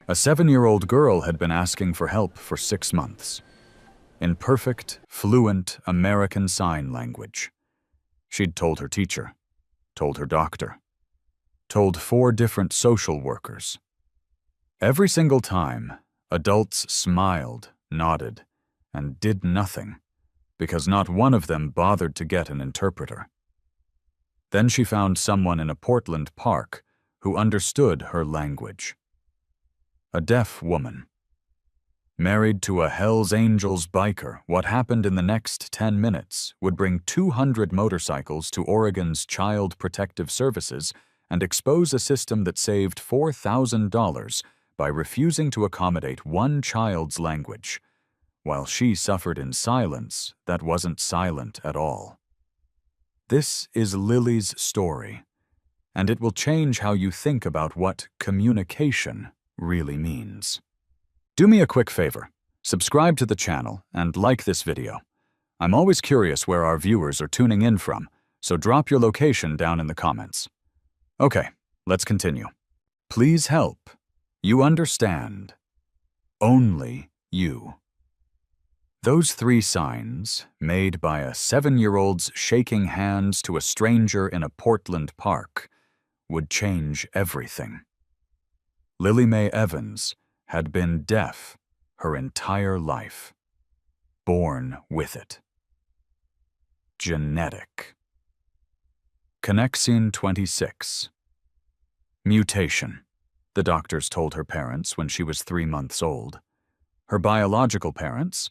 A 7-year-old girl had been asking for help for 6 months. In perfect, fluent American Sign Language. She'd told her teacher, told her doctor, told 4 different social workers. Every single time, adults smiled, nodded, and did nothing, because not one of them bothered to get an interpreter. Then she found someone in a Portland park who understood her language. A deaf woman. Married to a Hells Angels biker, what happened in the next 10 minutes would bring 200 motorcycles to Oregon's Child Protective Services and expose a system that saved $4,000 by refusing to accommodate one child's language, while she suffered in silence that wasn't silent at all. This is Lily's story, and it will change how you think about what communication really means. Do me a quick favor, subscribe to the channel and like this video. I'm always curious where our viewers are tuning in from, so drop your location down in the comments. Okay, let's continue. Please help. You understand. Only you. Those 3 signs, made by a 7-year-old's shaking hands to a stranger in a Portland park, would change everything. Lily Mae Evans had been deaf her entire life, born with it. Genetic. Connexine 26. Mutation, the doctors told her parents when she was 3 months old. Her biological parents,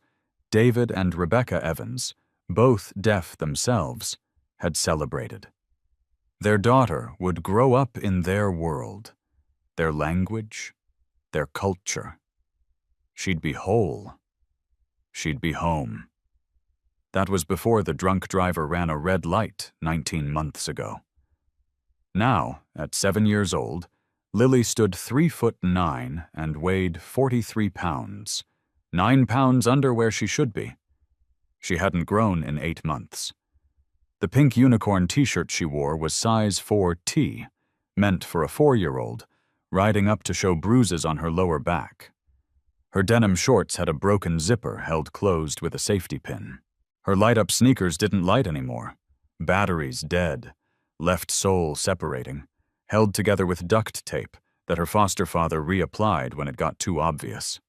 David and Rebecca Evans, both deaf themselves, had celebrated. Their daughter would grow up in their world, their language, their culture. She'd be whole. She'd be home. That was before the drunk driver ran a red light 19 months ago. Now, at 7 years old, Lily stood 3'9" and weighed 43 pounds, 9 pounds under where she should be. She hadn't grown in 8 months. The pink unicorn t-shirt she wore was size 4T, meant for a 4-year-old, riding up to show bruises on her lower back. Her denim shorts had a broken zipper held closed with a safety pin. Her light-up sneakers didn't light anymore. Batteries dead, left sole separating, held together with duct tape that her foster father reapplied when it got too obvious.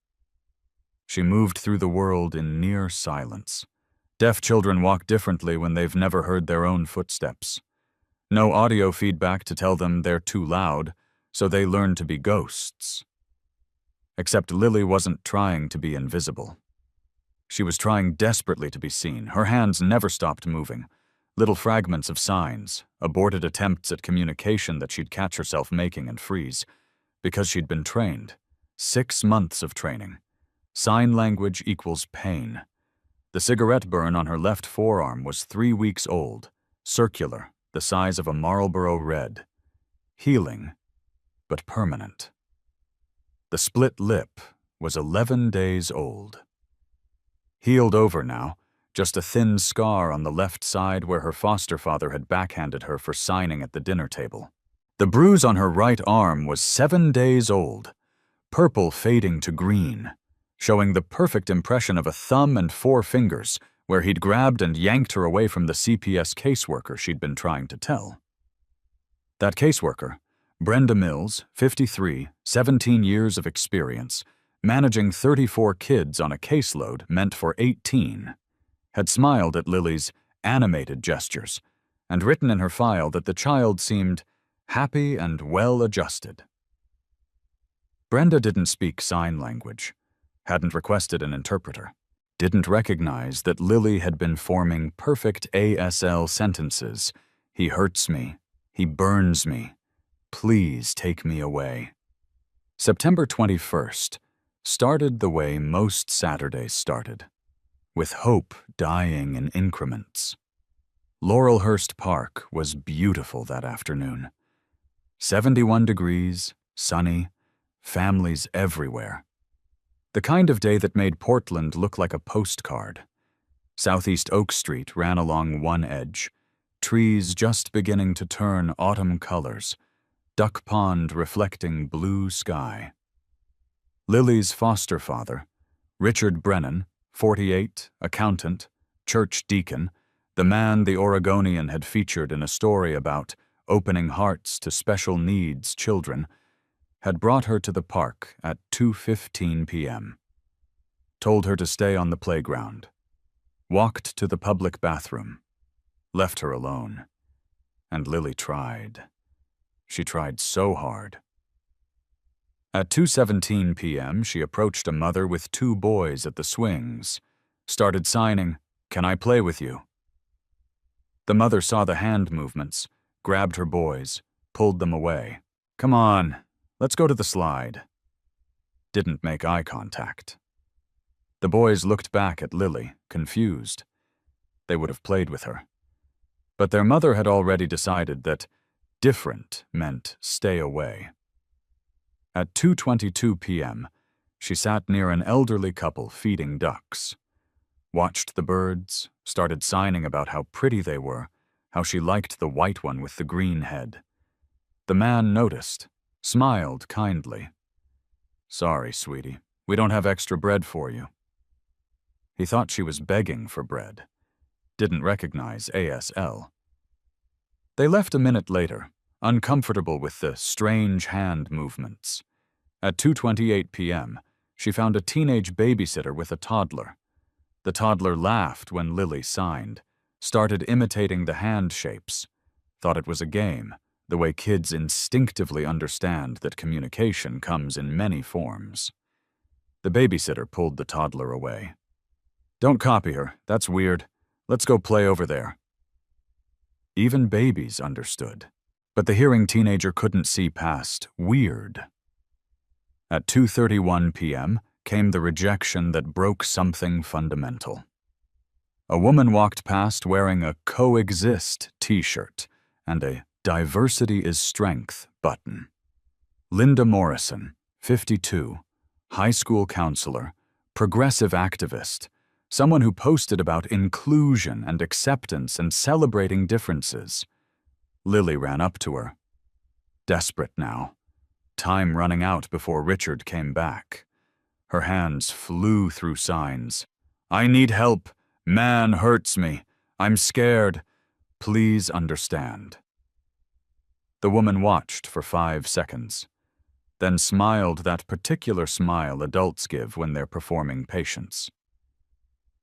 She moved through the world in near silence. Deaf children walk differently when they've never heard their own footsteps. No audio feedback to tell them they're too loud, so they learn to be ghosts. Except Lily wasn't trying to be invisible. She was trying desperately to be seen. Her hands never stopped moving. Little fragments of signs, aborted attempts at communication that she'd catch herself making and freeze, because she'd been trained. 6 months of training. Sign language equals pain. The cigarette burn on her left forearm was 3 weeks old, circular, the size of a Marlboro Red. Healing, but permanent. The split lip was 11 days old. Healed over now, just a thin scar on the left side where her foster father had backhanded her for signing at the dinner table. The bruise on her right arm was 7 days old, purple fading to green, showing the perfect impression of a thumb and 4 fingers where he'd grabbed and yanked her away from the CPS caseworker she'd been trying to tell. That caseworker, Brenda Mills, 53, 17 years of experience, managing 34 kids on a caseload meant for 18, had smiled at Lily's animated gestures and written in her file that the child seemed happy and well-adjusted. Brenda didn't speak sign language, hadn't requested an interpreter, didn't recognize that Lily had been forming perfect ASL sentences. He hurts me. He burns me. Please take me away. September 21st started the way most Saturdays started, with hope dying in increments. Laurelhurst Park was beautiful that afternoon. 71 degrees, sunny, families everywhere. The kind of day that made Portland look like a postcard. Southeast Oak Street ran along one edge, trees just beginning to turn autumn colors, Duck Pond reflecting blue sky. Lily's foster father, Richard Brennan, 48, accountant, church deacon, the man the Oregonian had featured in a story about opening hearts to special needs children, had brought her to the park at 2:15 p.m., told her to stay on the playground, walked to the public bathroom, left her alone, and Lily tried. She tried so hard. At 2:17 p.m., she approached a mother with 2 boys at the swings, started signing, "Can I play with you?" The mother saw the hand movements, grabbed her boys, pulled them away. "Come on, let's go to the slide." Didn't make eye contact. The boys looked back at Lily, confused. They would have played with her. But their mother had already decided that different meant stay away. At 2:22 p.m., she sat near an elderly couple feeding ducks, watched the birds, started signing about how pretty they were, how she liked the white one with the green head. The man noticed, smiled kindly. "Sorry, sweetie, we don't have extra bread for you." He thought she was begging for bread. Didn't recognize ASL. They left a minute later, uncomfortable with the strange hand movements. At 2:28 p.m., she found a teenage babysitter with a toddler. The toddler laughed when Lily signed, started imitating the hand shapes, thought it was a game, the way kids instinctively understand that communication comes in many forms. The babysitter pulled the toddler away. "Don't copy her, that's weird. Let's go play over there." Even babies understood, but the hearing teenager couldn't see past weird. At 2:31 p.m. came the rejection that broke something fundamental. A woman walked past wearing a Coexist t-shirt and a Diversity is Strength button. Linda Morrison, 52, high school counselor, progressive activist, someone who posted about inclusion and acceptance and celebrating differences. Lily ran up to her. Desperate now. Time running out before Richard came back. Her hands flew through signs. "I need help. Man hurts me. I'm scared. Please understand." The woman watched for 5 seconds, then smiled that particular smile adults give when they're performing patience.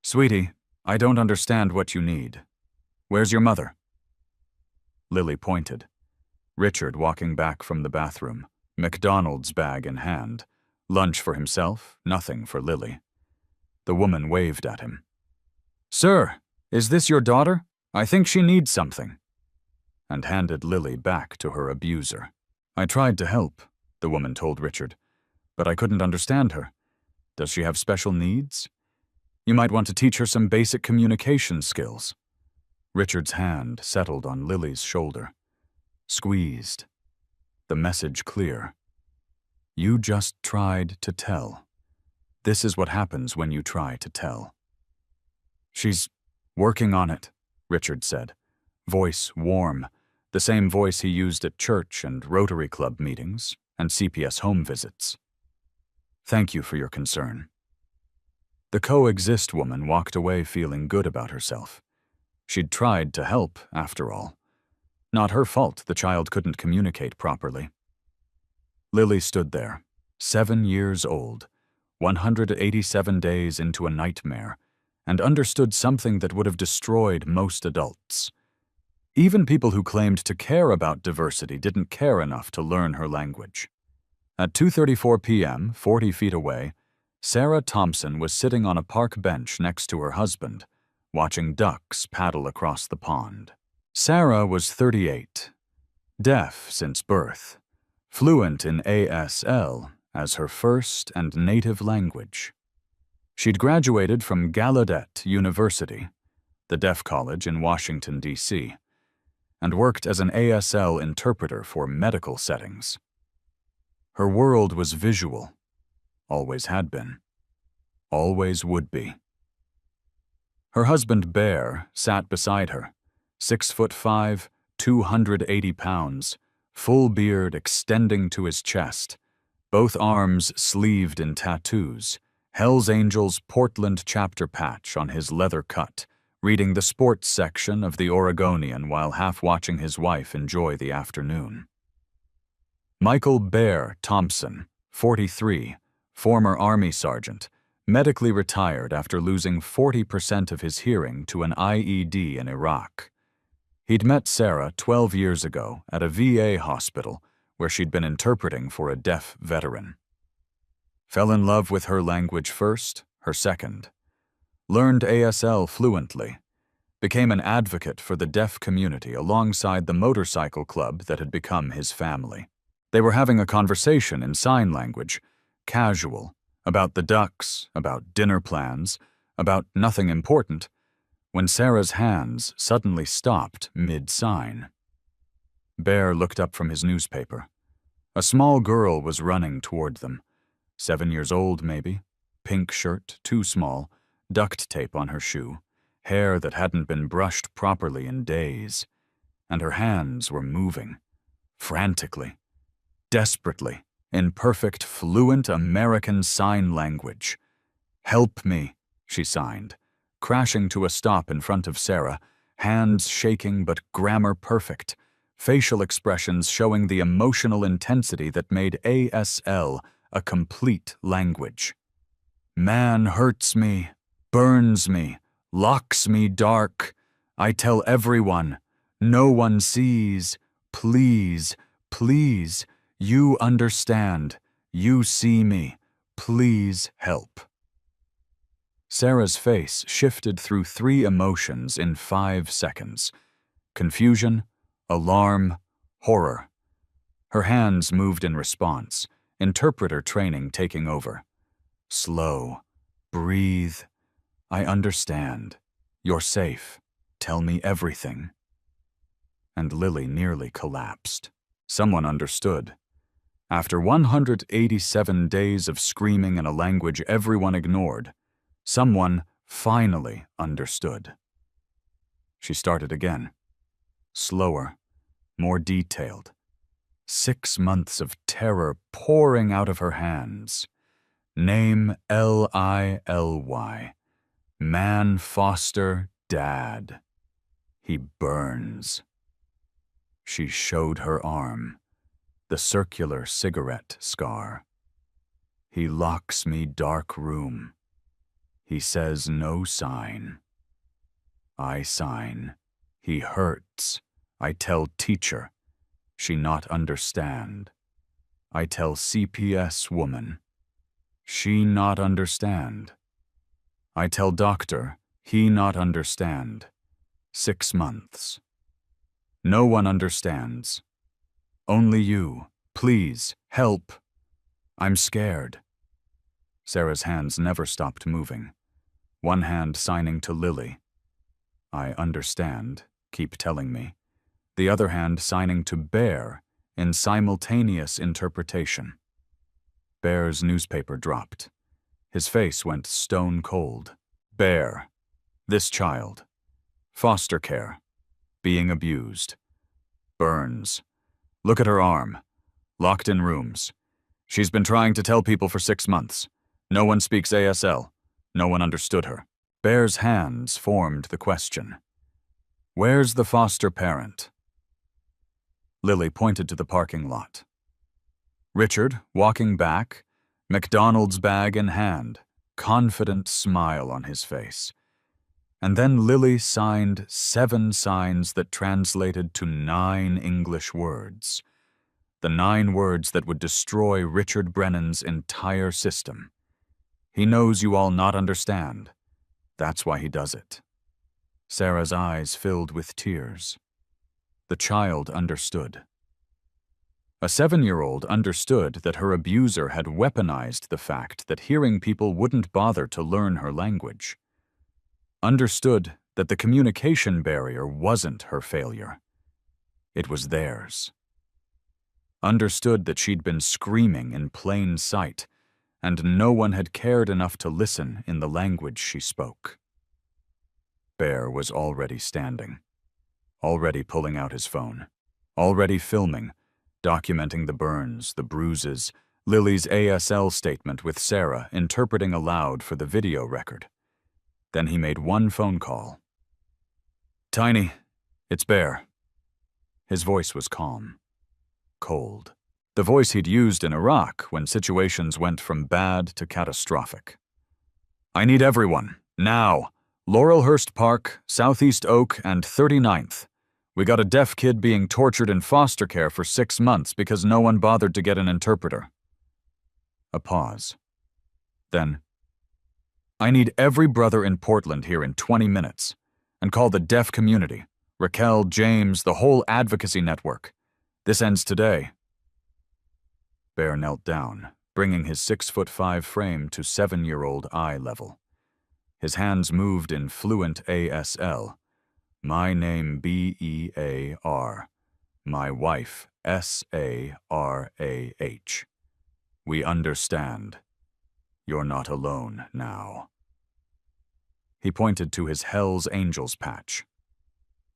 "Sweetie, I don't understand what you need. Where's your mother?" Lily pointed. Richard walking back from the bathroom, McDonald's bag in hand. Lunch for himself, nothing for Lily. The woman waved at him. "Sir, is this your daughter? I think she needs something," and handed Lily back to her abuser. "I tried to help," the woman told Richard, "but I couldn't understand her. Does she have special needs? You might want to teach her some basic communication skills." Richard's hand settled on Lily's shoulder. Squeezed. The message clear. You just tried to tell. This is what happens when you try to tell. "She's working on it," Richard said, voice warm, the same voice he used at church and Rotary Club meetings and CPS home visits. "Thank you for your concern." The Coexist woman walked away feeling good about herself. She'd tried to help, after all. Not her fault the child couldn't communicate properly. Lily stood there, 7 years old, 187 days into a nightmare, and understood something that would have destroyed most adults. Even people who claimed to care about diversity didn't care enough to learn her language. At 2:34 p.m., 40 feet away, Sarah Thompson was sitting on a park bench next to her husband, watching ducks paddle across the pond. Sarah was 38, deaf since birth, fluent in ASL as her first and native language. She'd graduated from Gallaudet University, the deaf college in Washington, D.C., and worked as an ASL interpreter for medical settings. Her world was visual, always had been, always would be. Her husband, Bear, sat beside her, 6'5", 280 pounds, full beard extending to his chest, both arms sleeved in tattoos, Hell's Angels Portland chapter patch on his leather cut, reading the sports section of the Oregonian while half watching his wife enjoy the afternoon. Michael Bear Thompson, 43, former Army sergeant, medically retired after losing 40% of his hearing to an IED in Iraq. He'd met Sarah 12 years ago at a VA hospital where she'd been interpreting for a deaf veteran. Fell in love with her language first, her second. Learned ASL fluently. Became an advocate for the deaf community alongside the motorcycle club that had become his family. They were having a conversation in sign language, casual, about the ducks, about dinner plans, about nothing important, when Sarah's hands suddenly stopped mid-sign. Bear looked up from his newspaper. A small girl was running toward them. 7 years old, maybe. Pink shirt, too small, duct tape on her shoe, hair that hadn't been brushed properly in days. And her hands were moving. Frantically. Desperately. In perfect, fluent American Sign Language. "Help me," she signed, crashing to a stop in front of Sarah, hands shaking but grammar perfect, facial expressions showing the emotional intensity that made ASL a complete language. "Man hurts me, burns me, locks me dark. I tell everyone, no one sees. Please, please, you understand. You see me. Please help." Sarah's face shifted through 3 emotions in 5 seconds. Confusion, alarm, horror. Her hands moved in response, interpreter training taking over. Slow. Breathe. "I understand. You're safe. Tell me everything." And Lily nearly collapsed. Someone understood. After 187 days of screaming in a language everyone ignored, someone finally understood. She started again. Slower, more detailed. 6 months of terror pouring out of her hands. Name Lily. Man Foster Dad. He burns. She showed her arm, the circular cigarette scar. He locks me dark room. He says no sign. I sign. He hurts. I tell teacher. She not understand. I tell CPS woman. She not understand. I tell doctor. He not understand. 6 months. No one understands. Only you. Please, help. I'm scared. Sarah's hands never stopped moving. One hand signing to Lily. I understand. Keep telling me. The other hand signing to Bear in simultaneous interpretation. Bear's newspaper dropped. His face went stone cold. Bear. This child. Foster care. Being abused. Burns. Look at her arm. Locked in rooms. She's been trying to tell people for 6 months. No one speaks ASL. No one understood her. Bear's hands formed the question. Where's the foster parent? Lily pointed to the parking lot. Richard, walking back, McDonald's bag in hand, confident smile on his face. And then Lily signed 7 signs that translated to 9 English words. The 9 words that would destroy Richard Brennan's entire system. He knows you all not understand. That's why he does it. Sarah's eyes filled with tears. The child understood. A 7-year-old understood that her abuser had weaponized the fact that hearing people wouldn't bother to learn her language. Understood that the communication barrier wasn't her failure. It was theirs. Understood that she'd been screaming in plain sight, and no one had cared enough to listen in the language she spoke. Bear was already standing, already pulling out his phone, already filming, documenting the burns, the bruises, Lily's ASL statement with Sarah interpreting aloud for the video record. Then he made one phone call. "Tiny, it's Bear." His voice was calm, cold. The voice he'd used in Iraq when situations went from bad to catastrophic. "I need everyone, now. Laurelhurst Park, Southeast Oak, and 39th. We got a deaf kid being tortured in foster care for 6 months because no one bothered to get an interpreter." A pause. Then, "I need every brother in Portland here in 20 minutes. And call the deaf community. Raquel, James, the whole advocacy network. This ends today." Bear knelt down, bringing his 6'5" frame to 7-year-old eye level. His hands moved in fluent ASL. "My name Bear. My wife Sarah. We understand. You're not alone now." He pointed to his Hell's Angels patch.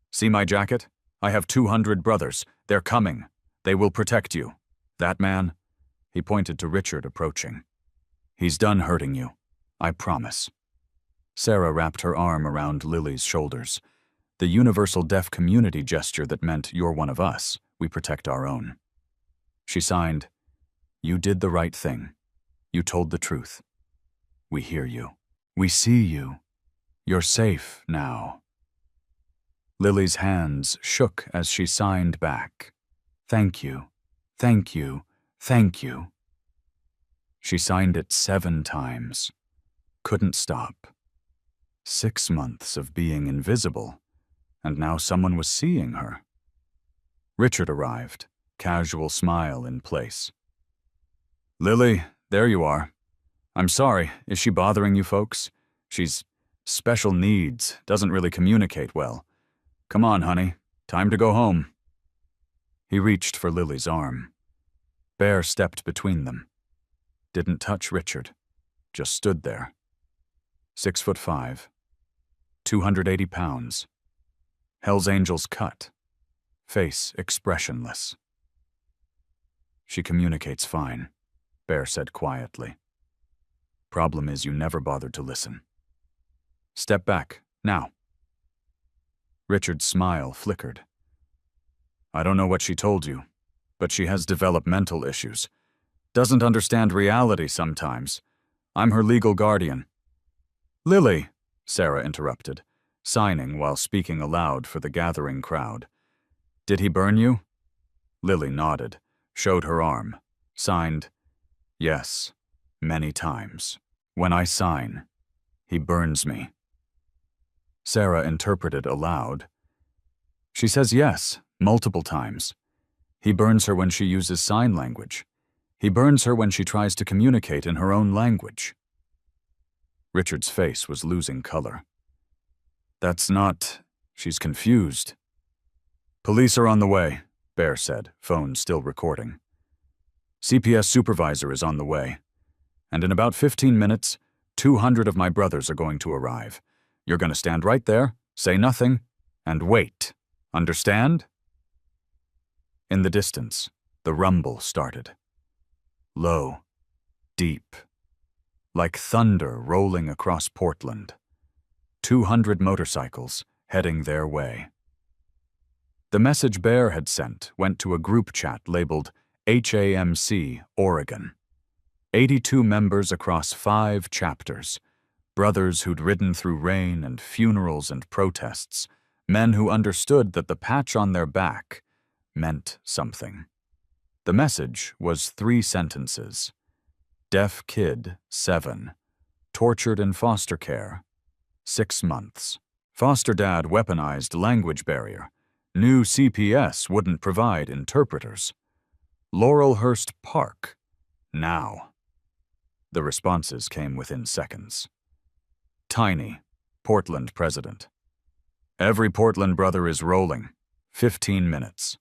"See my jacket? I have 200 brothers. They're coming. They will protect you. That man," he pointed to Richard approaching, "he's done hurting you. I promise." Sarah wrapped her arm around Lily's shoulders, the universal deaf community gesture that meant "you're one of us, we protect our own." She signed, "You did the right thing. You told the truth. We hear you. We see you. You're safe now." Lily's hands shook as she signed back. "Thank you, thank you, thank you." She signed it 7 times. Couldn't stop. 6 months of being invisible, and now someone was seeing her. Richard arrived, casual smile in place. "Lily, there you are. I'm sorry, is she bothering you folks? She's special needs, doesn't really communicate well. Come on, honey, time to go home." He reached for Lily's arm. Bear stepped between them. Didn't touch Richard, just stood there. 6'5", 280 pounds. Hell's Angels cut, face expressionless. "She communicates fine," Bear said quietly. "Problem is you never bothered to listen. Step back, now." Richard's smile flickered. "I don't know what she told you, but she has developmental issues. Doesn't understand reality sometimes. I'm her legal guardian." "Lily," Sarah interrupted, signing while speaking aloud for the gathering crowd. "Did he burn you?" Lily nodded, showed her arm, signed, "Yes, many times. When I sign, he burns me." Sarah interpreted aloud. "She says yes, multiple times. He burns her when she uses sign language. He burns her when she tries to communicate in her own language." Richard's face was losing color. "That's not..." She's confused. "Police are on the way," Bear said, phone still recording. "CPS supervisor is on the way. And in about 15 minutes, 200 of my brothers are going to arrive. You're going to stand right there, say nothing, and wait. Understand?" In the distance, the rumble started. Low, deep, like thunder rolling across Portland. 200 motorcycles heading their way. The message Bear had sent went to a group chat labeled HAMC Oregon. 82 members across 5 chapters. Brothers who'd ridden through rain and funerals and protests, men who understood that the patch on their back meant something. The message was 3 sentences. Deaf kid, 7. Tortured in foster care, 6 months. Foster dad weaponized language barrier. New CPS wouldn't provide interpreters. Laurelhurst Park, now. The responses came within seconds. Tiny, Portland president. Every Portland brother is rolling. 15 minutes.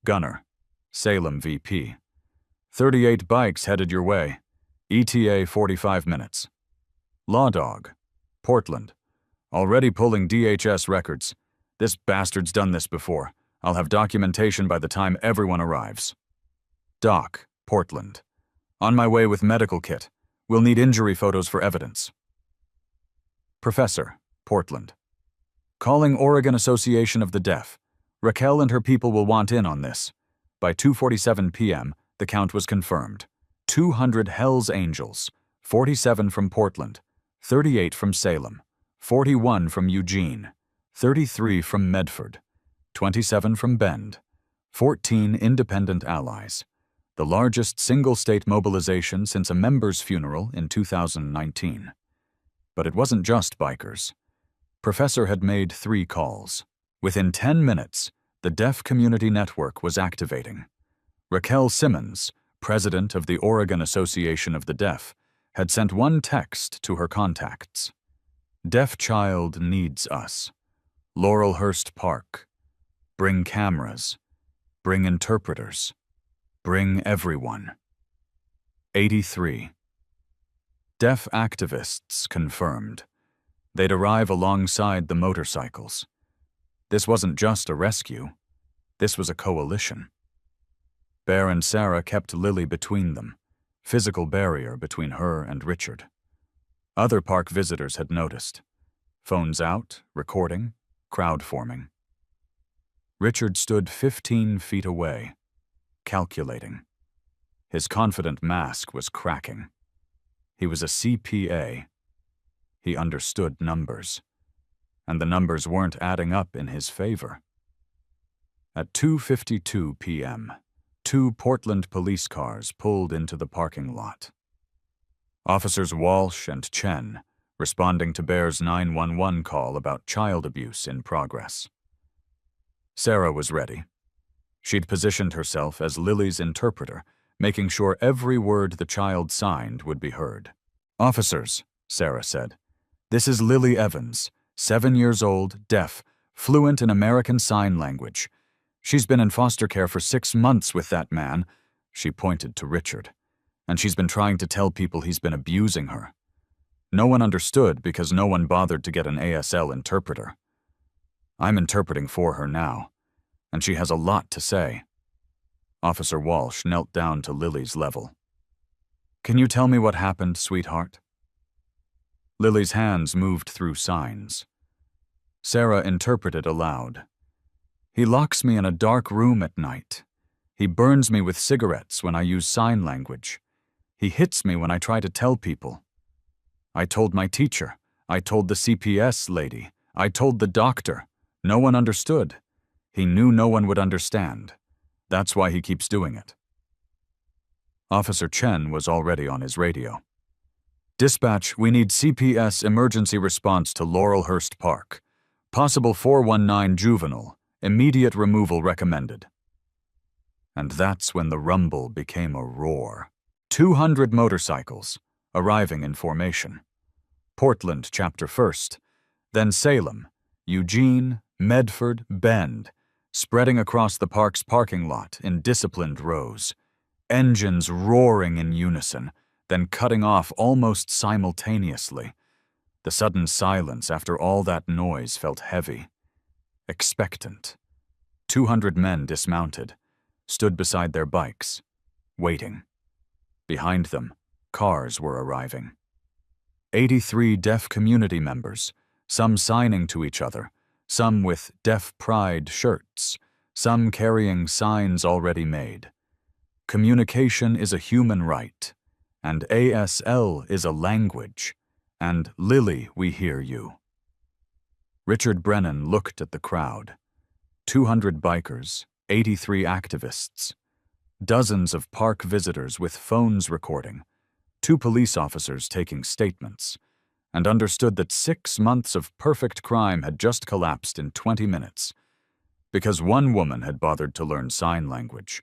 Gunner, Salem VP. 38 bikes headed your way. ETA 45 minutes. Law Dog, Portland. Already pulling DHS records. This bastard's done this before. I'll have documentation by the time everyone arrives. Doc, Portland. On my way with medical kit. We'll need injury photos for evidence. Professor, Portland. Calling Oregon Association of the Deaf. Raquel and her people will want in on this. By 2:47 p.m., the count was confirmed. 200 Hells Angels, 47 from Portland, 38 from Salem, 41 from Eugene, 33 from Medford, 27 from Bend, 14 independent allies, the largest single-state mobilization since a member's funeral in 2019. But it wasn't just bikers. Professor had made 3 calls. Within 10 minutes, the Deaf Community Network was activating. Raquel Simmons, president of the Oregon Association of the Deaf, had sent one text to her contacts. Deaf child needs us. Laurelhurst Park. Bring cameras. Bring interpreters. Bring everyone. 83. Deaf activists confirmed. They'd arrive alongside the motorcycles. This wasn't just a rescue. This was a coalition. Bear and Sarah kept Lily between them, physical barrier between her and Richard. Other park visitors had noticed. Phones out, recording, crowd forming. Richard stood 15 feet away, calculating. His confident mask was cracking. He was a CPA. He understood numbers. And the numbers weren't adding up in his favor. At 2:52 p.m., 2 Portland police cars pulled into the parking lot. Officers Walsh and Chen, responding to Bear's 911 call about child abuse in progress. Sarah was ready. She'd positioned herself as Lily's interpreter, making sure every word the child signed would be heard. "Officers," Sarah said, "this is Lily Evans, 7 years old, deaf, fluent in American Sign Language. She's been in foster care for 6 months with that man," she pointed to Richard, "and she's been trying to tell people he's been abusing her. No one understood because no one bothered to get an ASL interpreter. I'm interpreting for her now, and she has a lot to say." Officer Walsh knelt down to Lily's level. "Can you tell me what happened, sweetheart?" Lily's hands moved through signs. Sarah interpreted aloud. "He locks me in a dark room at night. He burns me with cigarettes when I use sign language. He hits me when I try to tell people. I told my teacher. I told the CPS lady. I told the doctor. No one understood. He knew no one would understand. That's why he keeps doing it." Officer Chen was already on his radio. "Dispatch, we need CPS emergency response to Laurelhurst Park. Possible 419 juvenile. Immediate removal recommended." And that's when the rumble became a roar. 200 motorcycles, arriving in formation. Portland chapter first, then Salem, Eugene, Medford, Bend, spreading across the park's parking lot in disciplined rows. Engines roaring in unison, then cutting off almost simultaneously. The sudden silence after all that noise felt heavy. Expectant. 200 men dismounted, stood beside their bikes, waiting. Behind them, cars were arriving. 83 deaf community members, some signing to each other, some with Deaf Pride shirts, some carrying signs already made. Communication is a human right, and ASL is a language, and Lily, we hear you. Richard Brennan looked at the crowd. 200 bikers, 83 activists, dozens of park visitors with phones recording, 2 police officers taking statements, and understood that 6 months of perfect crime had just collapsed in 20 minutes, because one woman had bothered to learn sign language,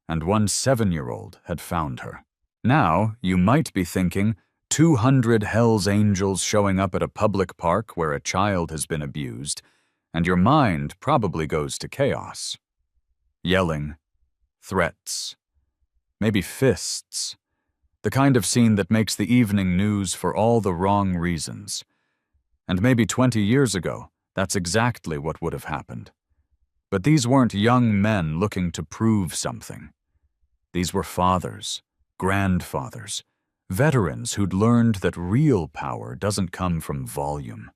and one 7-year-old had found her. Now, you might be thinking, 200 Hells Angels showing up at a public park where a child has been abused, and your mind probably goes to chaos. Yelling, threats, maybe fists, the kind of scene that makes the evening news for all the wrong reasons. And maybe 20 years ago, that's exactly what would have happened. But these weren't young men looking to prove something. These were fathers, grandfathers, veterans who'd learned that real power doesn't come from volume.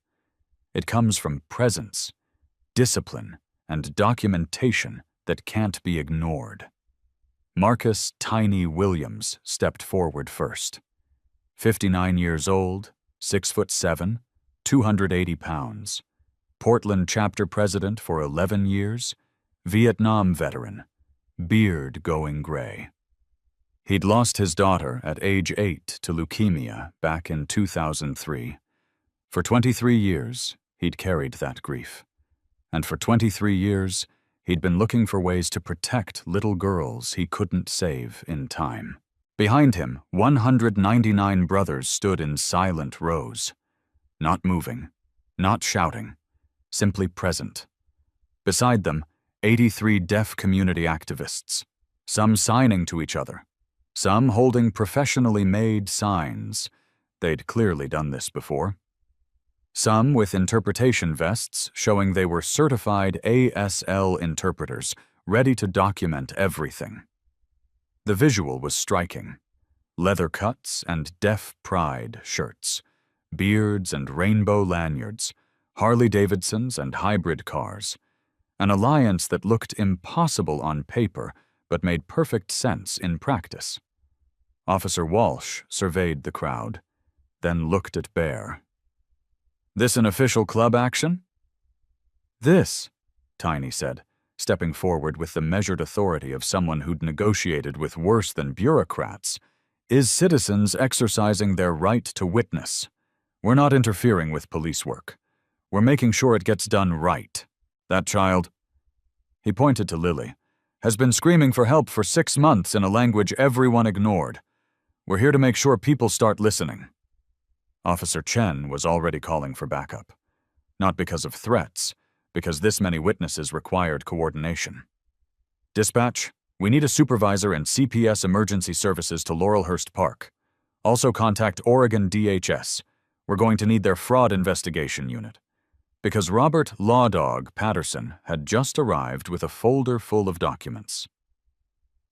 It comes from presence, discipline, and documentation that can't be ignored. Marcus "Tiny" Williams stepped forward first. 59 years old, 6'7", 280 pounds. Portland chapter president for 11 years, Vietnam veteran, beard going gray. He'd lost his daughter at age 8 to leukemia back in 2003. For 23 years, he'd carried that grief. And for 23 years, he'd been looking for ways to protect little girls he couldn't save in time. Behind him, 199 brothers stood in silent rows, not moving, not shouting, simply present. Beside them, 83 deaf community activists, some signing to each other, some holding professionally made signs. They'd clearly done this before. Some with interpretation vests showing they were certified ASL interpreters, ready to document everything. The visual was striking. Leather cuts and deaf pride shirts, beards and rainbow lanyards, Harley-Davidsons and hybrid cars, an alliance that looked impossible on paper but made perfect sense in practice. Officer Walsh surveyed the crowd, then looked at Bear. "This an official club action?" "This," Tiny said, stepping forward with the measured authority of someone who'd negotiated with worse than bureaucrats, "is citizens exercising their right to witness. We're not interfering with police work. We're making sure it gets done right. That child," he pointed to Lily, "has been screaming for help for 6 months in a language everyone ignored. We're here to make sure people start listening." Officer Chen was already calling for backup. Not because of threats, because this many witnesses required coordination. "Dispatch, we need a supervisor and CPS emergency services to Laurelhurst Park. Also contact Oregon DHS. We're going to need their fraud investigation unit." Because Robert "Law Dog" Patterson had just arrived with a folder full of documents.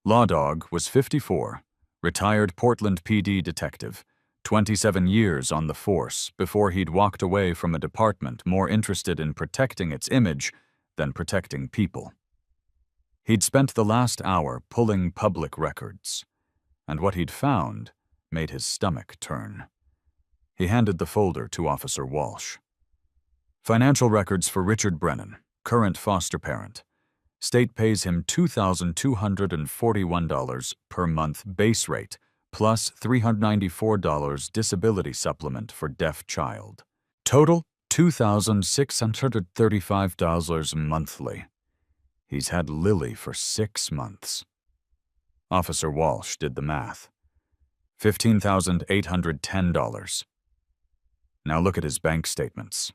Law Dog was 54, retired Portland PD detective, 27 years on the force before he'd walked away from a department more interested in protecting its image than protecting people. He'd spent the last hour pulling public records, and what he'd found made his stomach turn. He handed the folder to Officer Walsh. "Financial records for Richard Brennan, current foster parent. State pays him $2,241 per month base rate, plus $394 disability supplement for deaf child. Total, $2,635 monthly. He's had Lily for 6 months." Officer Walsh did the math. $15,810. Now look at his bank statements.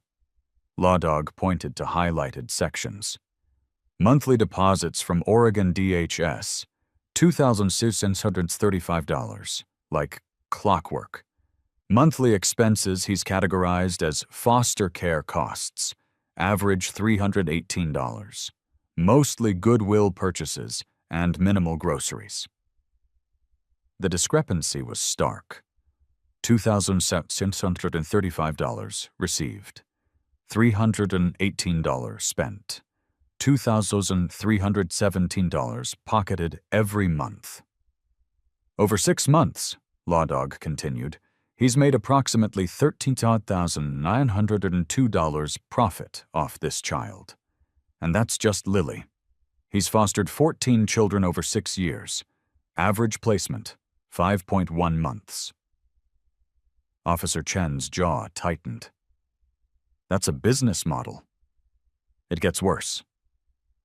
Law Dog pointed to highlighted sections. Monthly deposits from Oregon DHS, $2,635, like clockwork. Monthly expenses he's categorized as foster care costs, average $318. Mostly goodwill purchases and minimal groceries. The discrepancy was stark. $2,635 received. $318 spent, $2,317 pocketed every month. Over 6 months, Law Dog continued, he's made approximately $13,902 profit off this child. And that's just Lily. He's fostered 14 children over 6 years. Average placement, 5.1 months. Officer Chen's jaw tightened. That's a business model. It gets worse.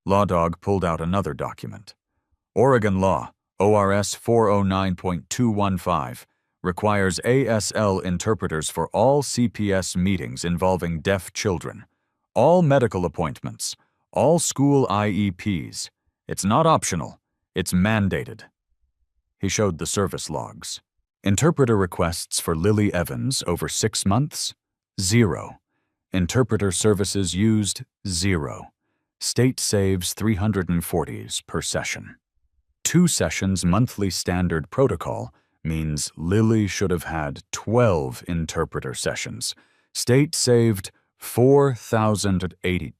Law Dog pulled out another document. Oregon law, ORS 409.215, requires ASL interpreters for all CPS meetings involving deaf children, all medical appointments, all school IEPs. It's not optional, it's mandated. He showed the service logs. Interpreter requests for Lily Evans over 6 months, 0. Interpreter services used, 0. State saves $340s per session. 2 sessions monthly standard protocol means Lily should have had 12 interpreter sessions. State saved 4,080.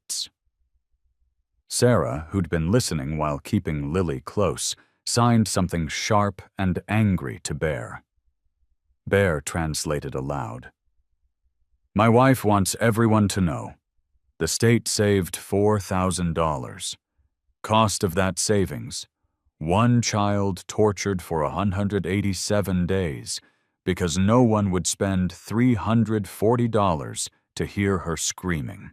Sarah, who'd been listening while keeping Lily close, signed something sharp and angry to Bear. Bear translated aloud. My wife wants everyone to know. The state saved $4,000. Cost of that savings, 1 child tortured for 187 days because no one would spend $340 to hear her screaming.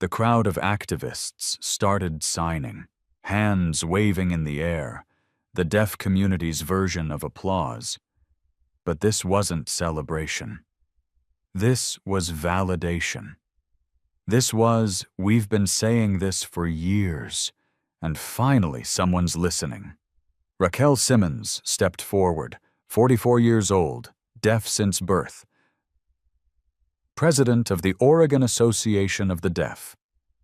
The crowd of activists started signing, hands waving in the air, the deaf community's version of applause. But this wasn't celebration. This was validation. This was, we've been saying this for years, and finally someone's listening. Raquel Simmons stepped forward, 44 years old, deaf since birth, president of the Oregon Association of the Deaf,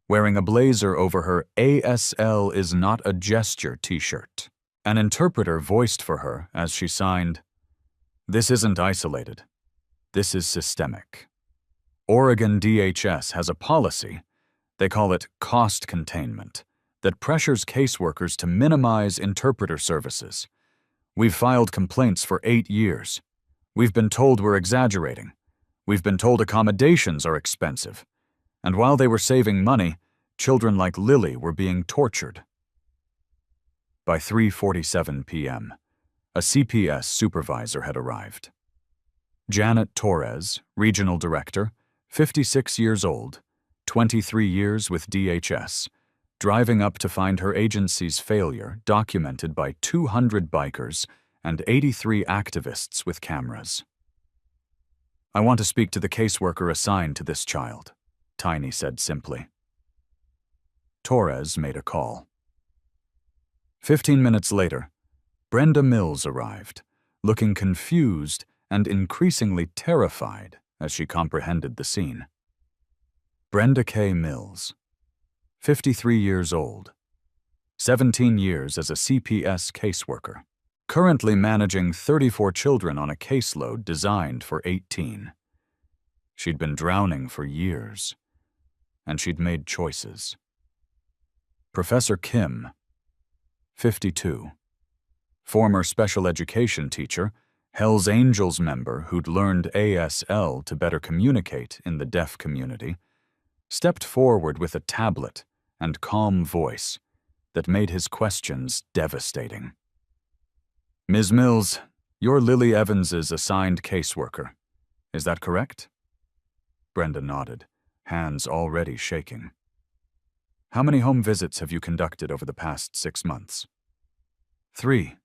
wearing a blazer over her ASL is not a gesture t-shirt. An interpreter voiced for her as she signed, "This isn't isolated. This is systemic." Oregon DHS has a policy, they call it cost containment, that pressures caseworkers to minimize interpreter services. We've filed complaints for 8 years. We've been told we're exaggerating. We've been told accommodations are expensive. And while they were saving money, children like Lily were being tortured. By 3:47 p.m., a CPS supervisor had arrived. Janet Torres, regional director, 56 years old, 23 years with DHS, driving up to find her agency's failure documented by 200 bikers and 83 activists with cameras. I want to speak to the caseworker assigned to this child, Tiny said simply. Torres made a call. 15 minutes later, Brenda Mills arrived, looking confused and increasingly terrified as she comprehended the scene. Brenda K. Mills, 53 years old, 17 years as a CPS caseworker, currently managing 34 children on a caseload designed for 18. She'd been drowning for years, and she'd made choices. Professor Kim, 52, former special education teacher, Hell's Angels member who'd learned ASL to better communicate in the deaf community, stepped forward with a tablet and calm voice that made his questions devastating. Ms. Mills, you're Lily Evans's assigned caseworker. Is that correct? Brenda nodded, hands already shaking. How many home visits have you conducted over the past 6 months? 3.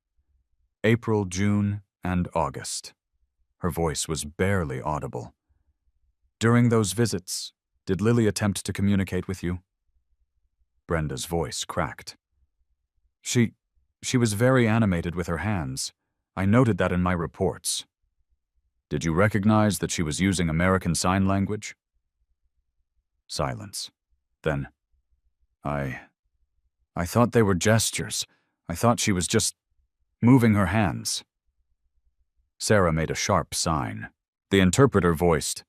April, June, and August. Her voice was barely audible. During those visits, did Lily attempt to communicate with you? Brenda's voice cracked. She was very animated with her hands. I noted that in my reports. Did you recognize that she was using American Sign Language? Silence. Then, I thought they were gestures. I thought she was just moving her hands. Sarah made a sharp sign. The interpreter voiced,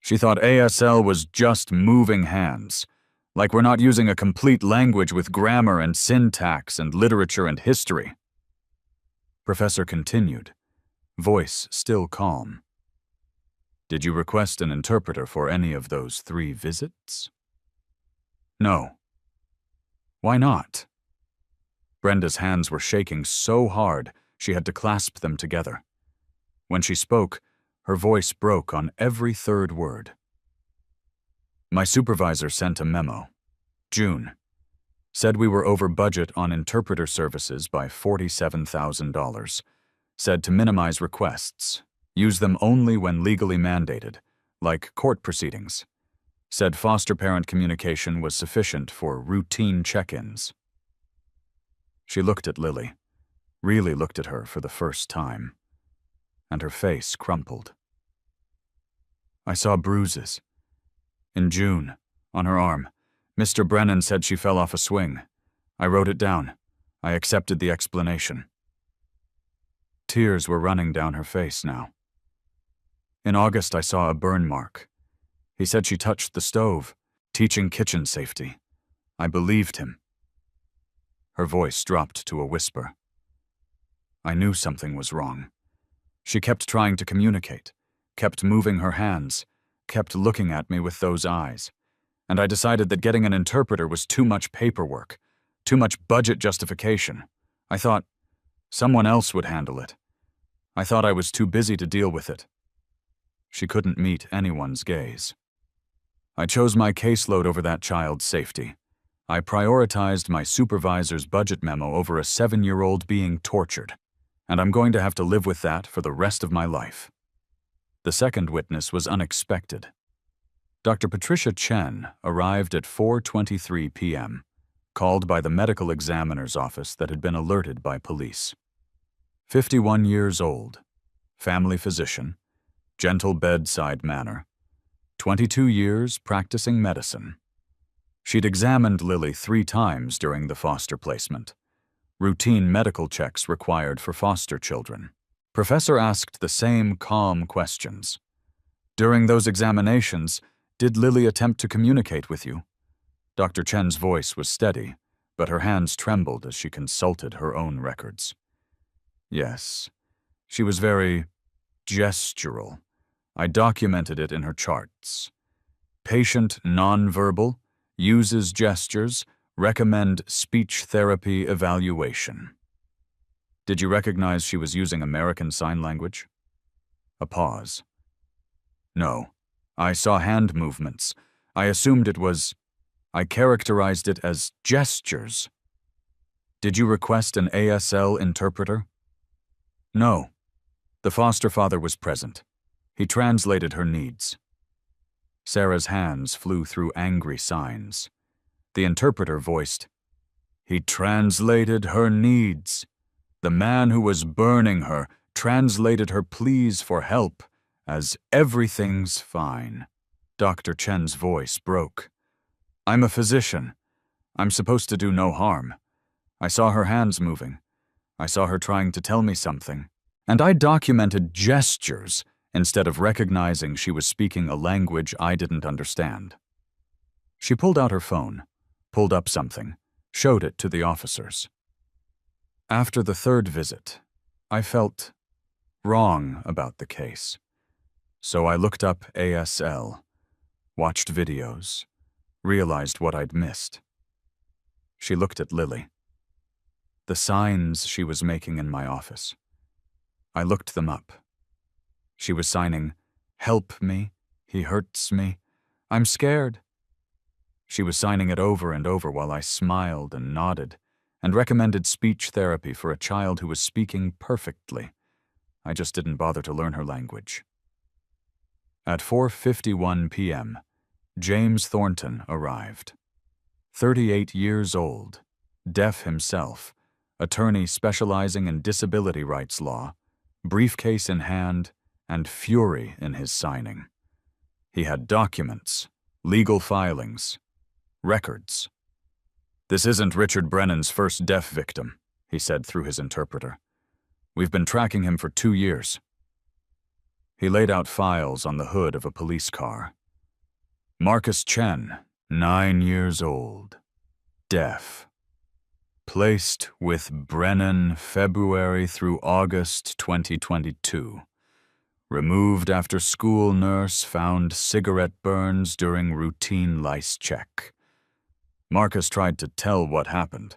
she thought ASL was just moving hands, like we're not using a complete language with grammar and syntax and literature and history. Professor continued, voice still calm. Did you request an interpreter for any of those 3 visits? No. Why not? Brenda's hands were shaking so hard she had to clasp them together. When she spoke, her voice broke on every 3rd word. My supervisor sent a memo. June. Said we were over budget on interpreter services by $47,000. Said to minimize requests. Use them only when legally mandated, like court proceedings. Said foster parent communication was sufficient for routine check-ins. She looked at Lily, really looked at her for the first time, and her face crumpled. I saw bruises. In June, on her arm, Mr. Brennan said she fell off a swing. I wrote it down. I accepted the explanation. Tears were running down her face now. In August, I saw a burn mark. He said she touched the stove, teaching kitchen safety. I believed him. Her voice dropped to a whisper. I knew something was wrong. She kept trying to communicate, kept moving her hands, kept looking at me with those eyes, and I decided that getting an interpreter was too much paperwork, too much budget justification. I thought someone else would handle it. I thought I was too busy to deal with it. She couldn't meet anyone's gaze. I chose my caseload over that child's safety. I prioritized my supervisor's budget memo over a 7-year-old being tortured, and I'm going to have to live with that for the rest of my life. The second witness was unexpected. Dr. Patricia Chen arrived at 4:23 p.m., called by the medical examiner's office that had been alerted by police. 51 years old, family physician, gentle bedside manner, 22 years practicing medicine. She'd examined Lily 3 times during the foster placement, routine medical checks required for foster children. Professor asked the same calm questions. During those examinations, did Lily attempt to communicate with you? Dr. Chen's voice was steady, but her hands trembled as she consulted her own records. Yes, she was very gestural. I documented it in her charts. Patient nonverbal, uses gestures, recommend speech therapy evaluation. Did you recognize she was using American Sign Language? A pause. No. I saw hand movements. I assumed it was... I characterized it as gestures. Did you request an ASL interpreter? No. The foster father was present. He translated her needs. Sarah's hands flew through angry signs. The interpreter voiced, "He translated her needs. The man who was burning her translated her pleas for help as everything's fine." Dr. Chen's voice broke. "I'm a physician. I'm supposed to do no harm. I saw her hands moving. I saw her trying to tell me something. And I documented gestures instead of recognizing she was speaking a language I didn't understand." She pulled out her phone, pulled up something, showed it to the officers. After the 3rd visit, I felt wrong about the case. So I looked up ASL, watched videos, realized what I'd missed. She looked at Lily. The signs she was making in my office. I looked them up. She was signing, "Help me, he hurts me, I'm scared." She was signing it over and over while I smiled and nodded and recommended speech therapy for a child who was speaking perfectly. I just didn't bother to learn her language. At 4:51 p.m., James Thornton arrived. 38 years old, deaf himself, attorney specializing in disability rights law, briefcase in hand, and fury in his signing. He had documents, legal filings, records. "This isn't Richard Brennan's first deaf victim," he said through his interpreter. "We've been tracking him for 2 years. He laid out files on the hood of a police car. Marcus Chen, 9 years old, deaf. Placed with Brennan February through August 2022. Removed after school nurse found cigarette burns during routine lice check. Marcus tried to tell what happened,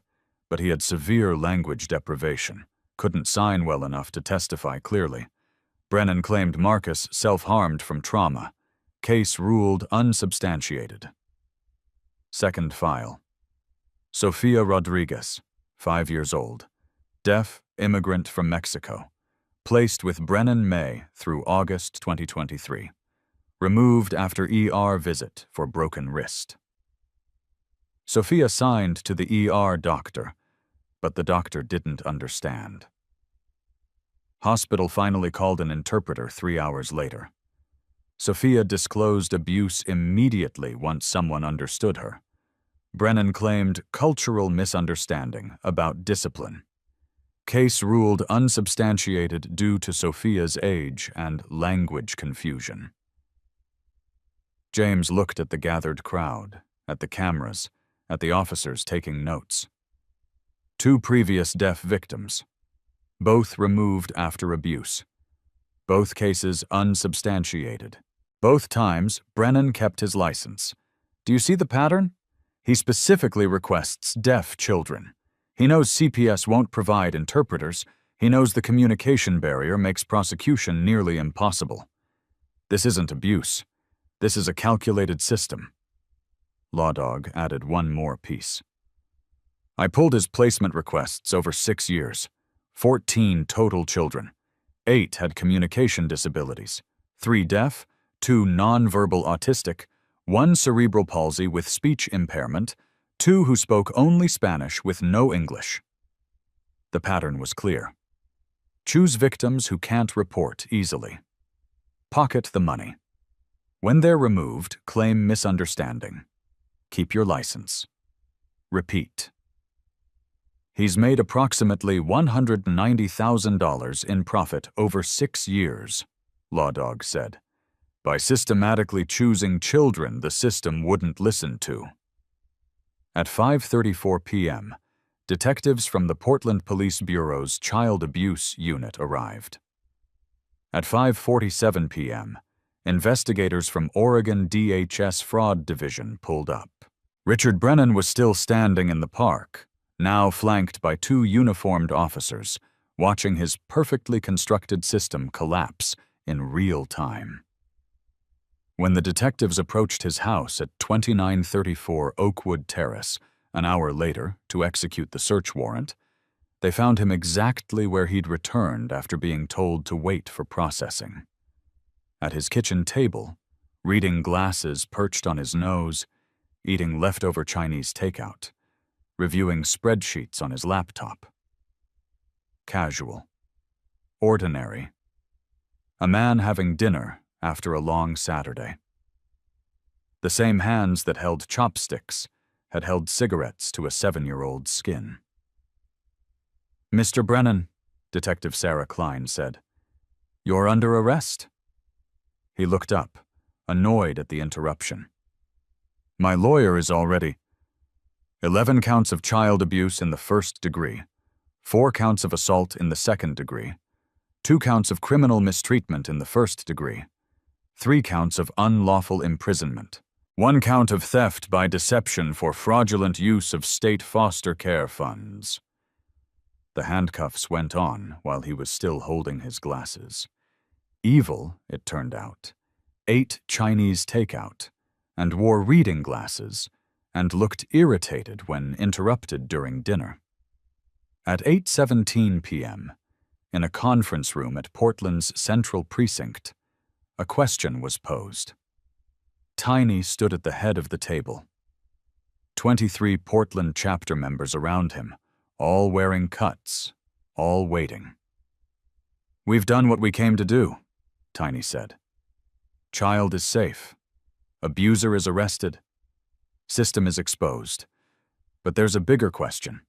but he had severe language deprivation, couldn't sign well enough to testify clearly. Brennan claimed Marcus self-harmed from trauma. Case ruled unsubstantiated." Second file. Sofia Rodriguez, 5 years old, deaf immigrant from Mexico. Placed with Brennan May through August 2023. Removed after ER visit for broken wrist. Sophia signed to the ER doctor, but the doctor didn't understand. Hospital finally called an interpreter 3 hours later. Sophia disclosed abuse immediately once someone understood her. Brennan claimed cultural misunderstanding about discipline. Case ruled unsubstantiated due to Sophia's age and language confusion. James looked at the gathered crowd, at the cameras, at the officers taking notes. 2 previous deaf victims, both removed after abuse. Both cases unsubstantiated. Both times, Brennan kept his license. Do you see the pattern? He specifically requests deaf children. He knows CPS won't provide interpreters. He knows the communication barrier makes prosecution nearly impossible. This isn't abuse. This is a calculated system. Lawdog added one more piece. I pulled his placement requests over 6 years. 14 total children. 8 had communication disabilities. 3 deaf, 2 nonverbal autistic, 1 cerebral palsy with speech impairment, 2 who spoke only Spanish with no English. The pattern was clear. Choose victims who can't report easily. Pocket the money. When they're removed, claim misunderstanding. Keep your license. Repeat. He's made approximately $190,000 in profit over 6 years, Lawdog said. By systematically choosing children the system wouldn't listen to. At 5:34 p.m., detectives from the Portland Police Bureau's Child Abuse Unit arrived. At 5:47 p.m., investigators from Oregon DHS Fraud Division pulled up. Richard Brennan was still standing in the park, now flanked by 2 uniformed officers, watching his perfectly constructed system collapse in real time. When the detectives approached his house at 2934 Oakwood Terrace an hour later to execute the search warrant, they found him exactly where he'd returned after being told to wait for processing. At his kitchen table, reading glasses perched on his nose, eating leftover Chinese takeout, reviewing spreadsheets on his laptop. Casual. Ordinary. A man having dinner after a long Saturday. The same hands that held chopsticks had held cigarettes to a 7-year-old's skin. Mr. Brennan, Detective Sarah Klein said, "You're under arrest." He looked up, annoyed at the interruption. My lawyer is already 11 counts of child abuse in the 1st degree, 4 counts of assault in the 2nd degree, 2 counts of criminal mistreatment in the 1st degree, 3 counts of unlawful imprisonment, 1 count of theft by deception for fraudulent use of state foster care funds. The handcuffs went on while he was still holding his glasses. Evil, it turned out, ate Chinese takeout and wore reading glasses and looked irritated when interrupted during dinner. At 8:17 p.m., in a conference room at Portland's Central Precinct, a question was posed. Tiny stood at the head of the table. 23 Portland chapter members around him, all wearing cuts, all waiting. We've done what we came to do, Tiny said. Child is safe. Abuser is arrested. System is exposed. But there's a bigger question.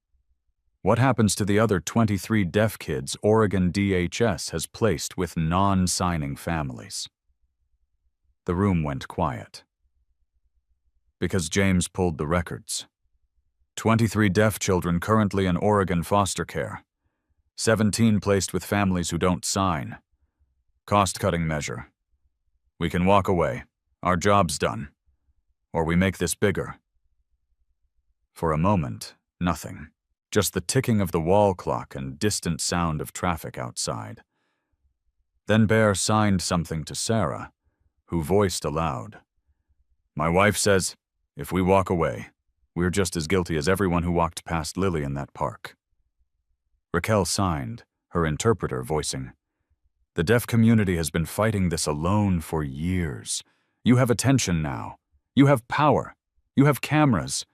What happens to the other 23 deaf kids Oregon DHS has placed with non-signing families? The room went quiet. Because James pulled the records. 23 deaf children currently in Oregon foster care. 17 placed with families who don't sign. Cost-cutting measure. We can walk away. Our job's done. Or we make this bigger. For a moment, nothing. Just the ticking of the wall clock and distant sound of traffic outside. Then Bear signed something to Sarah, who voiced aloud. My wife says, if we walk away, we're just as guilty as everyone who walked past Lily in that park. Raquel signed, her interpreter voicing, the deaf community has been fighting this alone for years. You have attention now. You have power. You have cameras.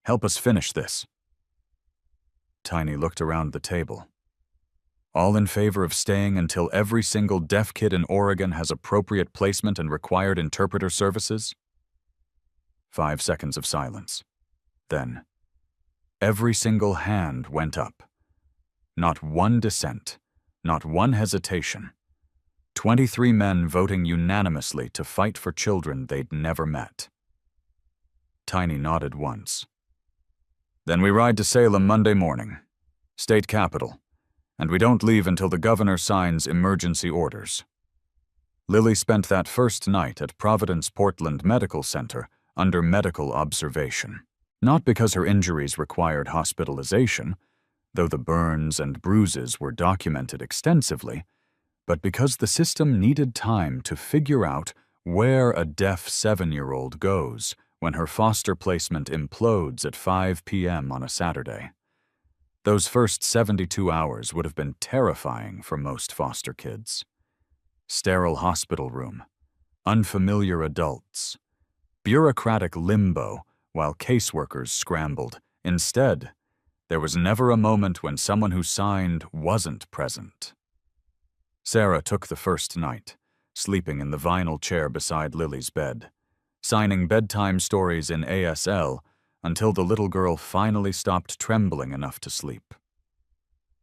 Help us finish this. Tiny looked around the table. All in favor of staying until every single deaf kid in Oregon has appropriate placement and required interpreter services? 5 seconds of silence. Then, every single hand went up. Not one dissent, not one hesitation. 23 men voting unanimously to fight for children they'd never met. Tiny nodded once. Then we ride to Salem Monday morning, state capital, and we don't leave until the governor signs emergency orders. Lily spent that first night at Providence Portland Medical Center under medical observation. Not because her injuries required hospitalization, though the burns and bruises were documented extensively, but because the system needed time to figure out where a deaf 7-year-old goes when her foster placement implodes at 5 p.m. on a Saturday. Those first 72 hours would have been terrifying for most foster kids. Sterile hospital room, unfamiliar adults, bureaucratic limbo while caseworkers scrambled. Instead, there was never a moment when someone who signed wasn't present. Sarah took the first night, sleeping in the vinyl chair beside Lily's bed, signing bedtime stories in ASL until the little girl finally stopped trembling enough to sleep.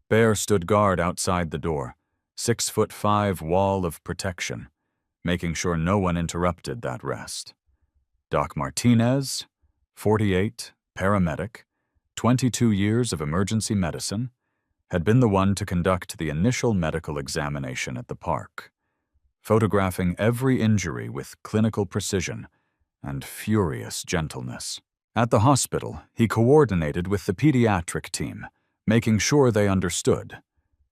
Bear stood guard outside the door, 6'5" wall of protection, making sure no one interrupted that rest. Doc Martinez, 48, paramedic, 22 years of emergency medicine, had been the one to conduct the initial medical examination at the park, photographing every injury with clinical precision and furious gentleness. At the hospital, he coordinated with the pediatric team, making sure they understood.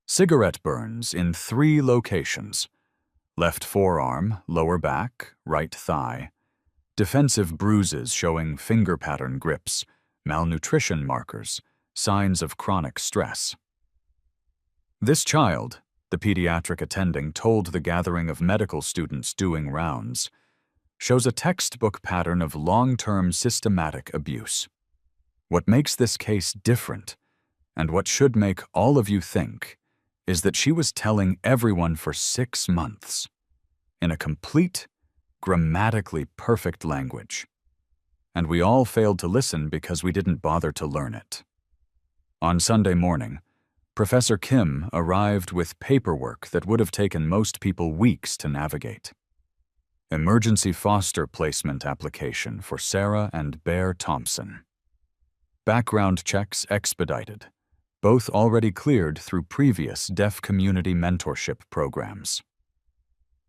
Cigarette burns in 3 locations: left forearm, lower back, right thigh, defensive bruises showing finger pattern grips, malnutrition markers, signs of chronic stress. This child, the pediatric attending told the gathering of medical students doing rounds, shows a textbook pattern of long-term systematic abuse. What makes this case different, and what should make all of you think, is that she was telling everyone for 6 months, in a complete, grammatically perfect language. And we all failed to listen because we didn't bother to learn it. On Sunday morning, Professor Kim arrived with paperwork that would have taken most people weeks to navigate. Emergency foster placement application for Sarah and Bear Thompson. Background checks expedited, both already cleared through previous deaf community mentorship programs.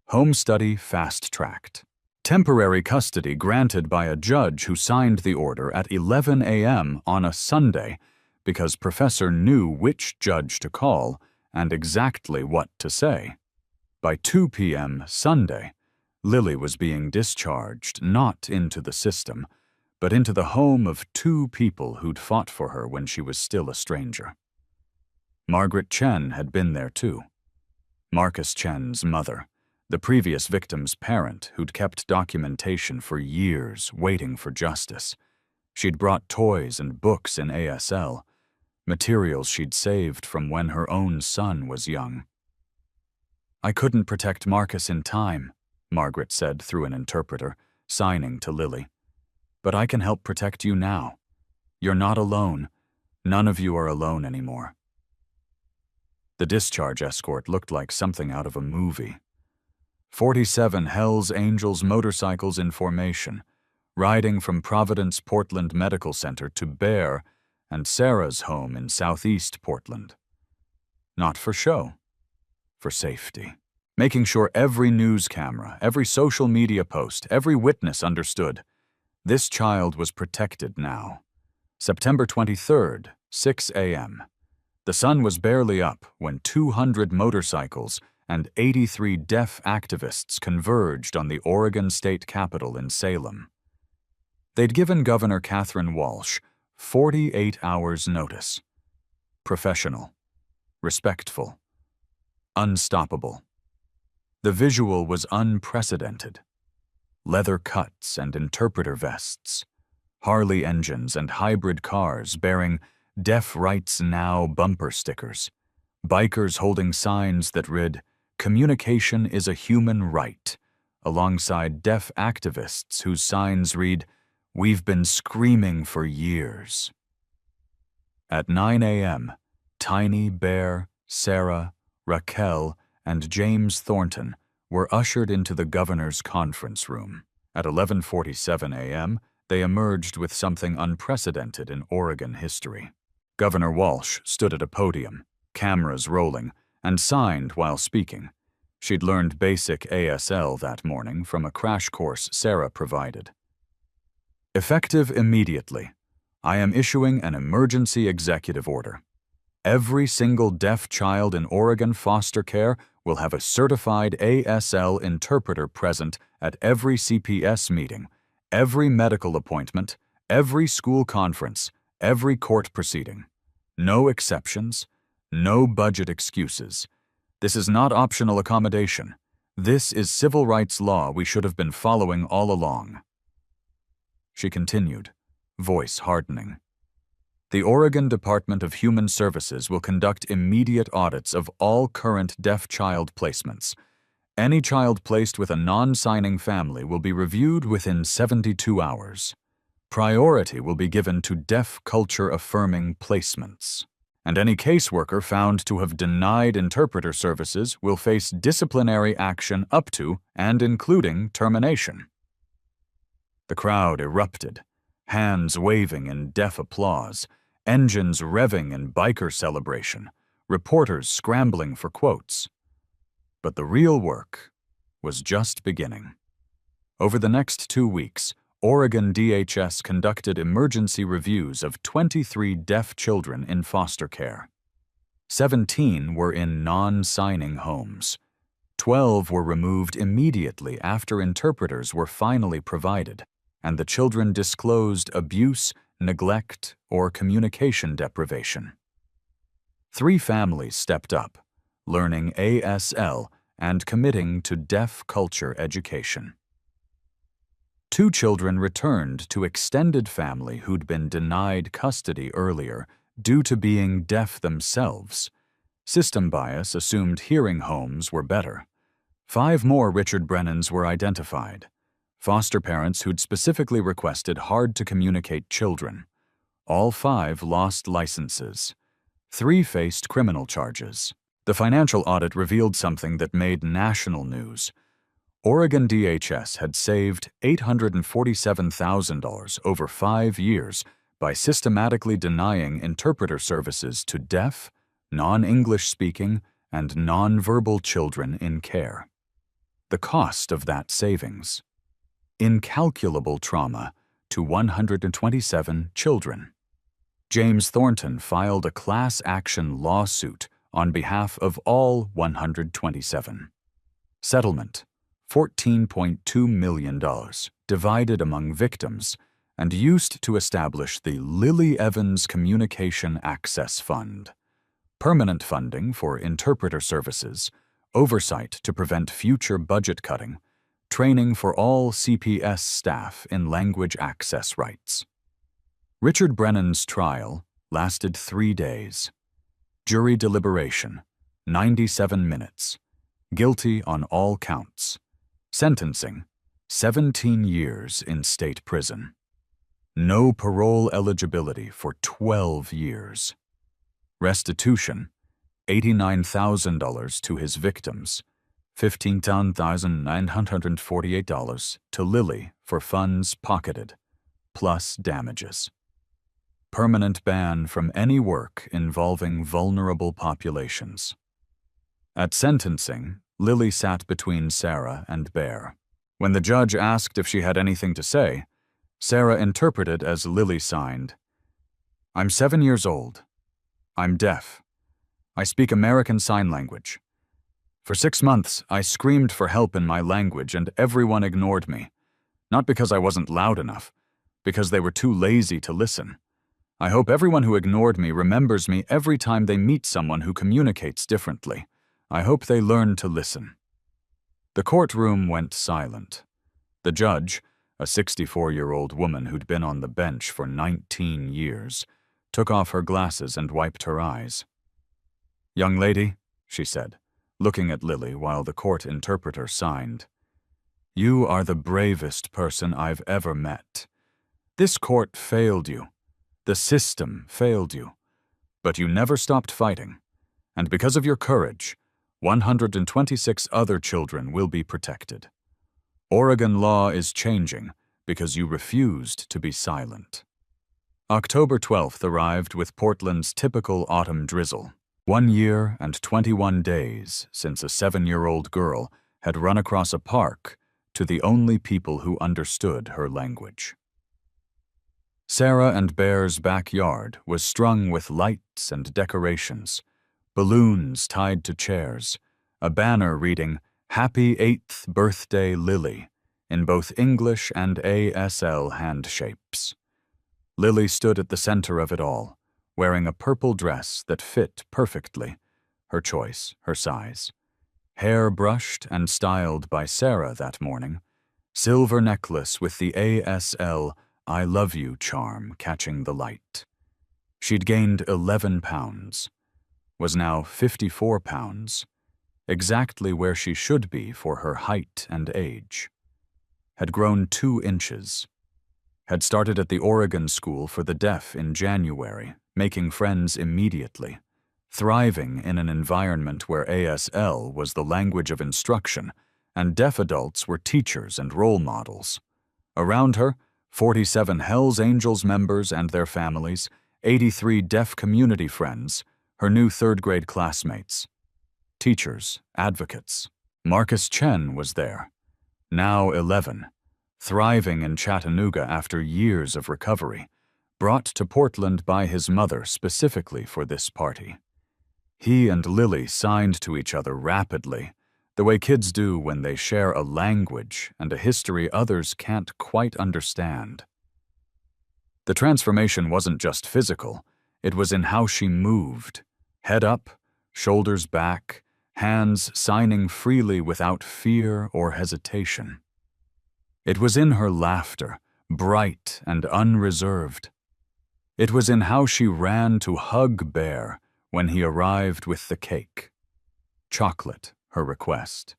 Home study fast-tracked. Temporary custody granted by a judge who signed the order at 11 a.m. on a Sunday because Professor knew which judge to call and exactly what to say. By 2 p.m. Sunday, Lily was being discharged not into the system, but into the home of 2 people who'd fought for her when she was still a stranger. Margaret Chen had been there too. Marcus Chen's mother, the previous victim's parent who'd kept documentation for years waiting for justice. She'd brought toys and books in ASL, materials she'd saved from when her own son was young. "I couldn't protect Marcus in time," Margaret said through an interpreter, signing to Lily. "But I can help protect you now. You're not alone. None of you are alone anymore." The discharge escort looked like something out of a movie. 47 Hells Angels motorcycles in formation, riding from Providence Portland Medical Center to Bear and Sarah's home in southeast Portland. Not for show, for safety. Making sure every news camera, every social media post, every witness understood. This child was protected now. September 23rd, 6 a.m. The sun was barely up when 200 motorcycles and 83 deaf activists converged on the Oregon State Capitol in Salem. They'd given Governor Catherine Walsh 48 hours' notice. Professional, respectful, unstoppable. The visual was unprecedented. Leather cuts and interpreter vests, Harley engines and hybrid cars bearing Deaf Rights Now bumper stickers, bikers holding signs that read, "Communication is a human right," alongside deaf activists whose signs read, We've been screaming for years." At 9 a.m., Tiny, Bear, Sarah, Raquel, and James Thornton were ushered into the governor's conference room. At 11:47 a.m., they emerged with something unprecedented in Oregon history. Governor Walsh stood at a podium, cameras rolling, and signed while speaking. She'd learned basic ASL that morning from a crash course Sarah provided. "Effective immediately, I am issuing an emergency executive order. Every single deaf child in Oregon foster care will have a certified ASL interpreter present at every CPS meeting, every medical appointment, every school conference, every court proceeding. No exceptions, no budget excuses. This is not optional accommodation. This is civil rights law we should have been following all along." She continued, voice hardening. "The Oregon Department of Human Services will conduct immediate audits of all current deaf child placements. Any child placed with a non-signing family will be reviewed within 72 hours. Priority will be given to deaf culture-affirming placements. And any caseworker found to have denied interpreter services will face disciplinary action up to and including termination." The crowd erupted, hands waving in deaf applause, engines revving in biker celebration, reporters scrambling for quotes. But the real work was just beginning. Over the next 2 weeks, Oregon DHS conducted emergency reviews of 23 deaf children in foster care. 17 were in non-signing homes. 12 were removed immediately after interpreters were finally provided, and the children disclosed abuse, neglect, or communication deprivation. 3 families stepped up, learning ASL and committing to deaf culture education. 2 children returned to extended family who'd been denied custody earlier due to being deaf themselves. System bias assumed hearing homes were better. 5 more Richard Brennans were identified. Foster parents who'd specifically requested hard-to-communicate children. All 5 lost licenses. 3 faced criminal charges. The financial audit revealed something that made national news. Oregon DHS had saved $847,000 over 5 years by systematically denying interpreter services to deaf, non-English speaking, and non-verbal children in care. The cost of that savings: incalculable trauma to 127 children. James Thornton filed a class action lawsuit on behalf of all 127. Settlement: $14.2 million, divided among victims, and used to establish the Lily Evans Communication Access Fund. Permanent funding for interpreter services, oversight to prevent future budget cutting, training for all CPS staff in language access rights. Richard Brennan's trial lasted 3 days. Jury deliberation, 97 minutes. Guilty on all counts. Sentencing, 17 years in state prison. No parole eligibility for 12 years. Restitution, $89,000 to his victims, $15,948 to Lily for funds pocketed, plus damages. Permanent ban from any work involving vulnerable populations. At sentencing, Lily sat between Sarah and Bear. When the judge asked if she had anything to say, Sarah interpreted as Lily signed, "I'm 7 years old. I'm deaf. I speak American Sign Language. For 6 months, I screamed for help in my language and everyone ignored me. Not because I wasn't loud enough, because they were too lazy to listen. I hope everyone who ignored me remembers me every time they meet someone who communicates differently. I hope they learn to listen." The courtroom went silent. The judge, a 64-year-old woman who'd been on the bench for 19 years, took off her glasses and wiped her eyes. "Young lady," she said, looking at Lily while the court interpreter signed, "you are the bravest person I've ever met. This court failed you. The system failed you. But you never stopped fighting. And because of your courage, 126 other children will be protected. Oregon law is changing because you refused to be silent. October 12th arrived with Portland's typical autumn drizzle. 1 year and 21 days since a 7-year-old girl had run across a park to the only people who understood her language. Sarah and Bear's backyard was strung with lights and decorations, balloons tied to chairs, a banner reading, "Happy 8th Birthday, Lily," in both English and ASL hand shapes. Lily stood at the center of it all, wearing a purple dress that fit perfectly, her choice, her size. Hair brushed and styled by Sarah that morning, silver necklace with the ASL "I love you" charm catching the light. She'd gained 11 pounds, was now 54 pounds, exactly where she should be for her height and age. Had grown 2 inches. Had started at the Oregon School for the Deaf in January, making friends immediately, thriving in an environment where ASL was the language of instruction and deaf adults were teachers and role models. Around her, 47 Hells Angels members and their families, 83 deaf community friends, her new 3rd-grade classmates. Teachers, advocates. Marcus Chen was there, now 11, thriving in Chattanooga after years of recovery, brought to Portland by his mother specifically for this party. He and Lily signed to each other rapidly, the way kids do when they share a language and a history others can't quite understand. The transformation wasn't just physical, it was in how she moved, head up, shoulders back, hands signing freely without fear or hesitation. It was in her laughter, bright and unreserved. It was in how she ran to hug Bear when he arrived with the cake. Chocolate, her request.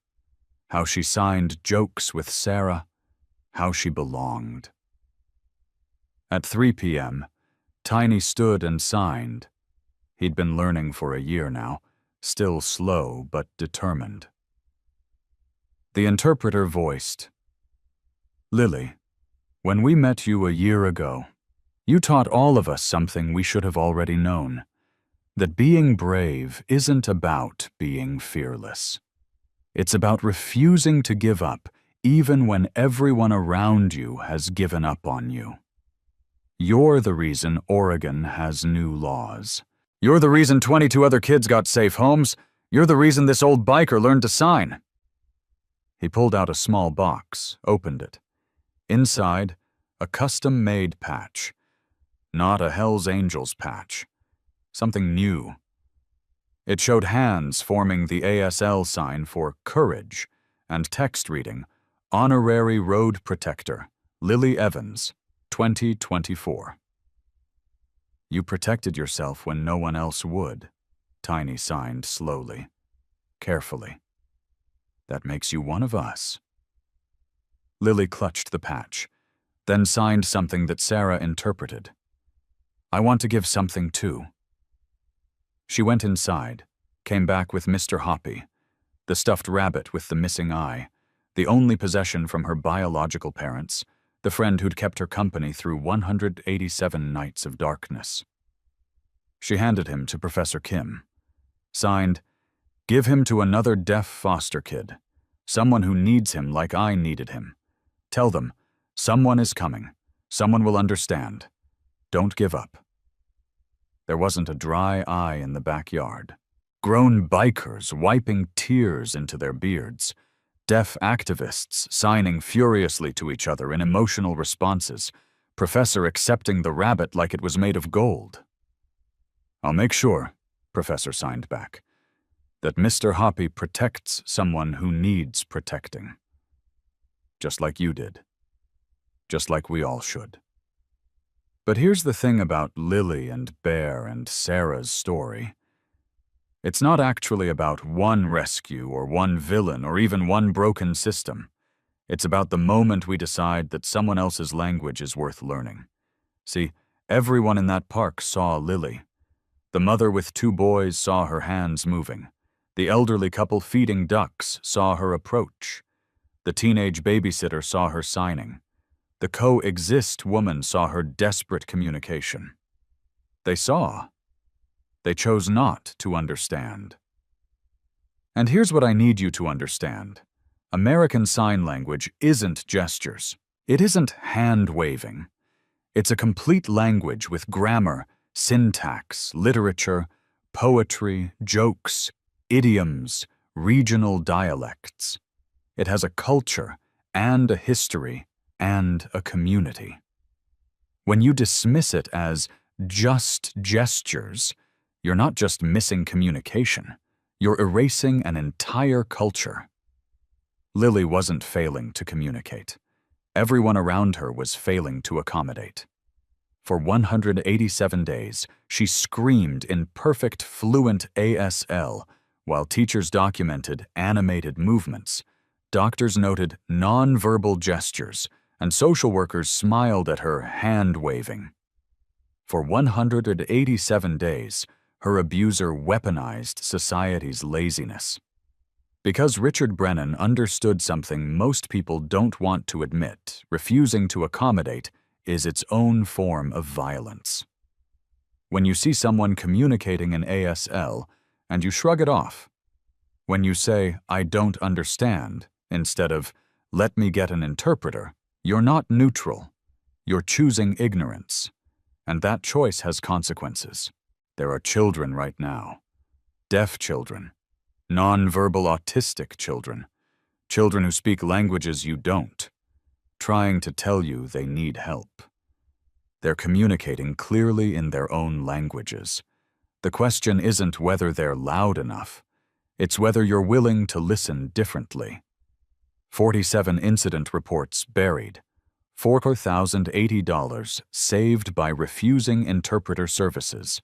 How she signed jokes with Sarah. How she belonged. At 3 p.m., Tiny stood and signed. He'd been learning for a year now, still slow but determined. The interpreter voiced, "Lily, when we met you a year ago, you taught all of us something we should have already known, that being brave isn't about being fearless. It's about refusing to give up even when everyone around you has given up on you. You're the reason Oregon has new laws. You're the reason 22 other kids got safe homes. You're the reason this old biker learned to sign." He pulled out a small box, opened it. Inside, a custom-made patch. Not a Hells Angels patch. Something new. It showed hands forming the ASL sign for courage and text reading, "Honorary Road Protector, Lily Evans, 2024. "You protected yourself when no one else would," Tiny signed slowly, carefully. "That makes you one of us." Lily clutched the patch, then signed something that Sarah interpreted. "I want to give something too." She went inside, came back with Mr. Hoppy, the stuffed rabbit with the missing eye, the only possession from her biological parents, the friend who'd kept her company through 187 nights of darkness. She handed him to Professor Kim. Signed, "Give him to another deaf foster kid, someone who needs him like I needed him. Tell them, someone is coming, someone will understand. Don't give up." There wasn't a dry eye in the backyard. Grown bikers wiping tears into their beards, deaf activists signing furiously to each other in emotional responses, Professor accepting the rabbit like it was made of gold. "I'll make sure," Professor signed back, "that Mr. Hoppy protects someone who needs protecting. Just like you did. Just like we all should." But here's the thing about Lily and Bear and Sarah's story. It's not actually about one rescue or one villain or even one broken system. It's about the moment we decide that someone else's language is worth learning. See, everyone in that park saw Lily. The mother with 2 boys saw her hands moving. The elderly couple feeding ducks saw her approach. The teenage babysitter saw her signing. The coexist woman saw her desperate communication. They saw. They chose not to understand. And here's what I need you to understand. American Sign Language isn't gestures. It isn't hand-waving. It's a complete language with grammar, syntax, literature, poetry, jokes, idioms, regional dialects. It has a culture and a history and a community. When you dismiss it as just gestures, you're not just missing communication, you're erasing an entire culture. Lily wasn't failing to communicate. Everyone around her was failing to accommodate. For 187 days, she screamed in perfect fluent ASL, while teachers documented animated movements, doctors noted non-verbal gestures, and social workers smiled at her hand-waving. For 187 days, her abuser weaponized society's laziness. Because Richard Brennan understood something most people don't want to admit, refusing to accommodate is its own form of violence. When you see someone communicating in ASL and you shrug it off, when you say, "I don't understand," instead of, "Let me get an interpreter," you're not neutral. You're choosing ignorance. And that choice has consequences. There are children right now. Deaf children. Non-verbal autistic children. Children who speak languages you don't. Trying to tell you they need help. They're communicating clearly in their own languages. The question isn't whether they're loud enough. It's whether you're willing to listen differently. 47 incident reports buried. $4,080 saved by refusing interpreter services.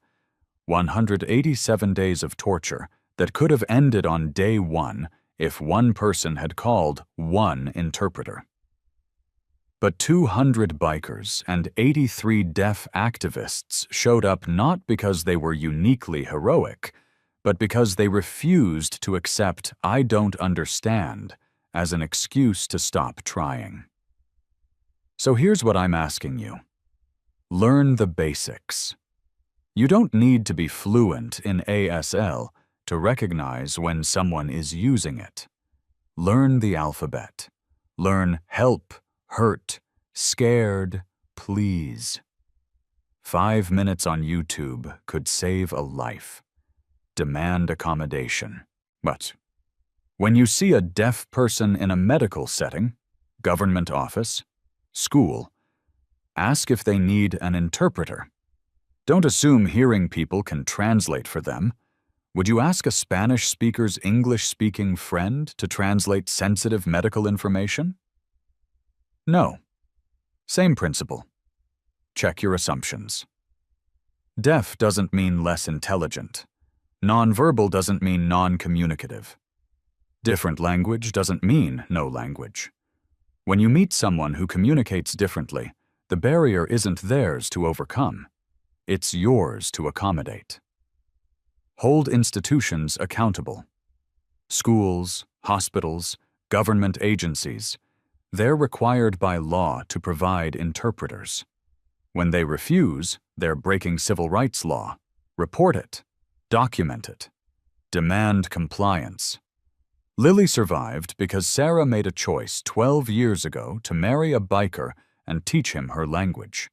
187 days of torture that could have ended on day 1 if one person had called one interpreter. But 200 bikers and 83 deaf activists showed up not because they were uniquely heroic, but because they refused to accept "I don't understand" as an excuse to stop trying. So here's what I'm asking you. Learn the basics. You don't need to be fluent in ASL to recognize when someone is using it. Learn the alphabet. Learn help, hurt, scared, please. 5 minutes on YouTube could save a life. Demand accommodation. But when you see a deaf person in a medical setting, government office, school, ask if they need an interpreter. Don't assume hearing people can translate for them. Would you ask a Spanish speaker's English-speaking friend to translate sensitive medical information? No. Same principle. Check your assumptions. Deaf doesn't mean less intelligent. Nonverbal doesn't mean non-communicative. Different language doesn't mean no language. When you meet someone who communicates differently, the barrier isn't theirs to overcome. It's yours to accommodate. Hold institutions accountable. Schools, hospitals, government agencies, they're required by law to provide interpreters. When they refuse, they're breaking civil rights law. Report it. Document it. Demand compliance. Lily survived because Sarah made a choice 12 years ago to marry a biker and teach him her language.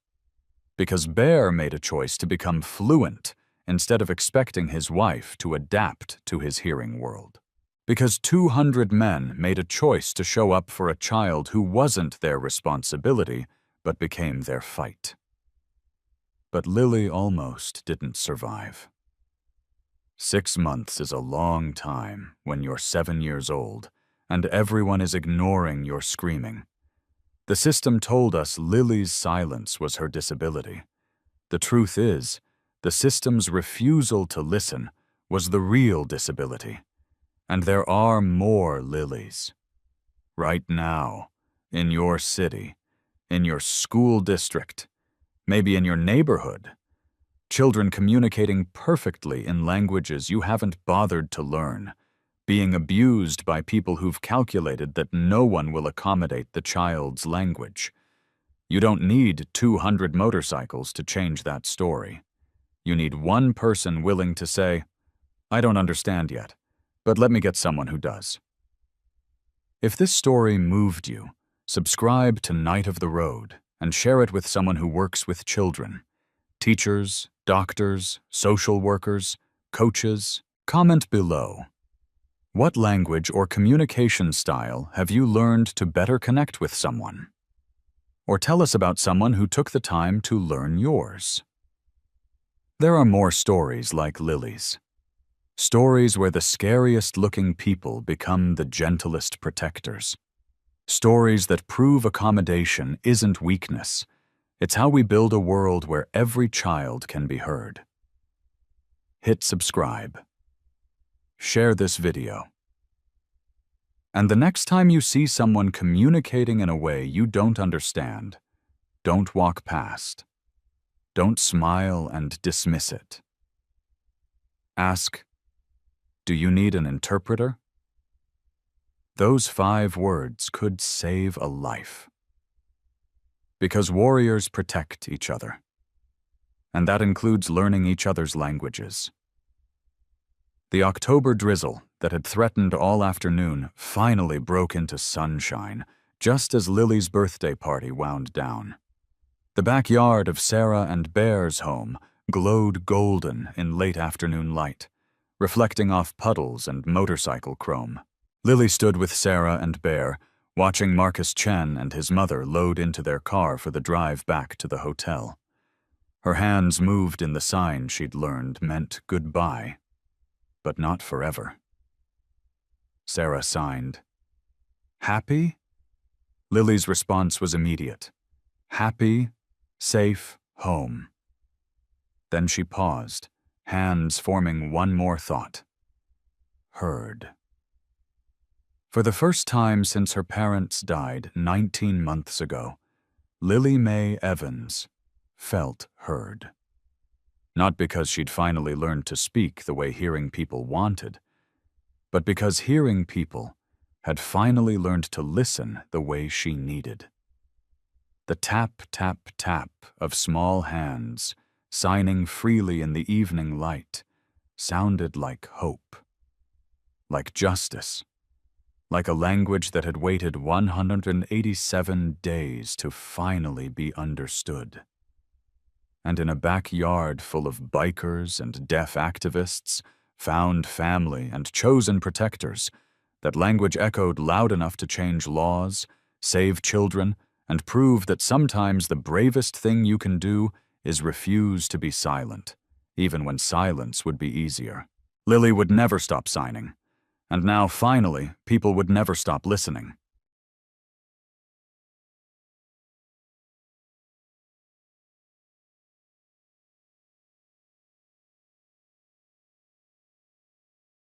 Because Bear made a choice to become fluent instead of expecting his wife to adapt to his hearing world. Because 200 men made a choice to show up for a child who wasn't their responsibility but became their fight. But Lily almost didn't survive. 6 months is a long time when you're 7 years old and everyone is ignoring your screaming. The system told us Lily's silence was her disability. The truth is, the system's refusal to listen was the real disability. And there are more Lilies. Right now, in your city, in your school district, maybe in your neighborhood. Children communicating perfectly in languages you haven't bothered to learn, being abused by people who've calculated that no one will accommodate the child's language. You don't need 200 motorcycles to change that story. You need one person willing to say, "I don't understand yet, but let me get someone who does." If this story moved you, subscribe to Night of the Road and share it with someone who works with children. Teachers, doctors, social workers, coaches. Comment below. What language or communication style have you learned to better connect with someone? Or tell us about someone who took the time to learn yours. There are more stories like Lily's. Stories where the scariest-looking people become the gentlest protectors. Stories that prove accommodation isn't weakness. It's how we build a world where every child can be heard. Hit subscribe. Share this video. And the next time you see someone communicating in a way you don't understand, don't walk past. Don't smile and dismiss it. Ask, "Do you need an interpreter?" Those 5 words could save a life. Because warriors protect each other. And that includes learning each other's languages. The October drizzle that had threatened all afternoon finally broke into sunshine, just as Lily's birthday party wound down. The backyard of Sarah and Bear's home glowed golden in late afternoon light, reflecting off puddles and motorcycle chrome. Lily stood with Sarah and Bear, watching Marcus Chen and his mother load into their car for the drive back to the hotel. Her hands moved in the sign she'd learned meant goodbye, but not forever. Sarah signed. "Happy?" Lily's response was immediate. "Happy, safe, home." Then she paused, hands forming one more thought. Heard. For the first time since her parents died 19 months ago, Lily Mae Evans felt heard. Not because she'd finally learned to speak the way hearing people wanted, but because hearing people had finally learned to listen the way she needed. The tap, tap, tap of small hands, signing freely in the evening light, sounded like hope, like justice, like a language that had waited 187 days to finally be understood. And in a backyard full of bikers and deaf activists, found family and chosen protectors, that language echoed loud enough to change laws, save children, and prove that sometimes the bravest thing you can do is refuse to be silent, even when silence would be easier. Lily would never stop signing, and now finally people would never stop listening.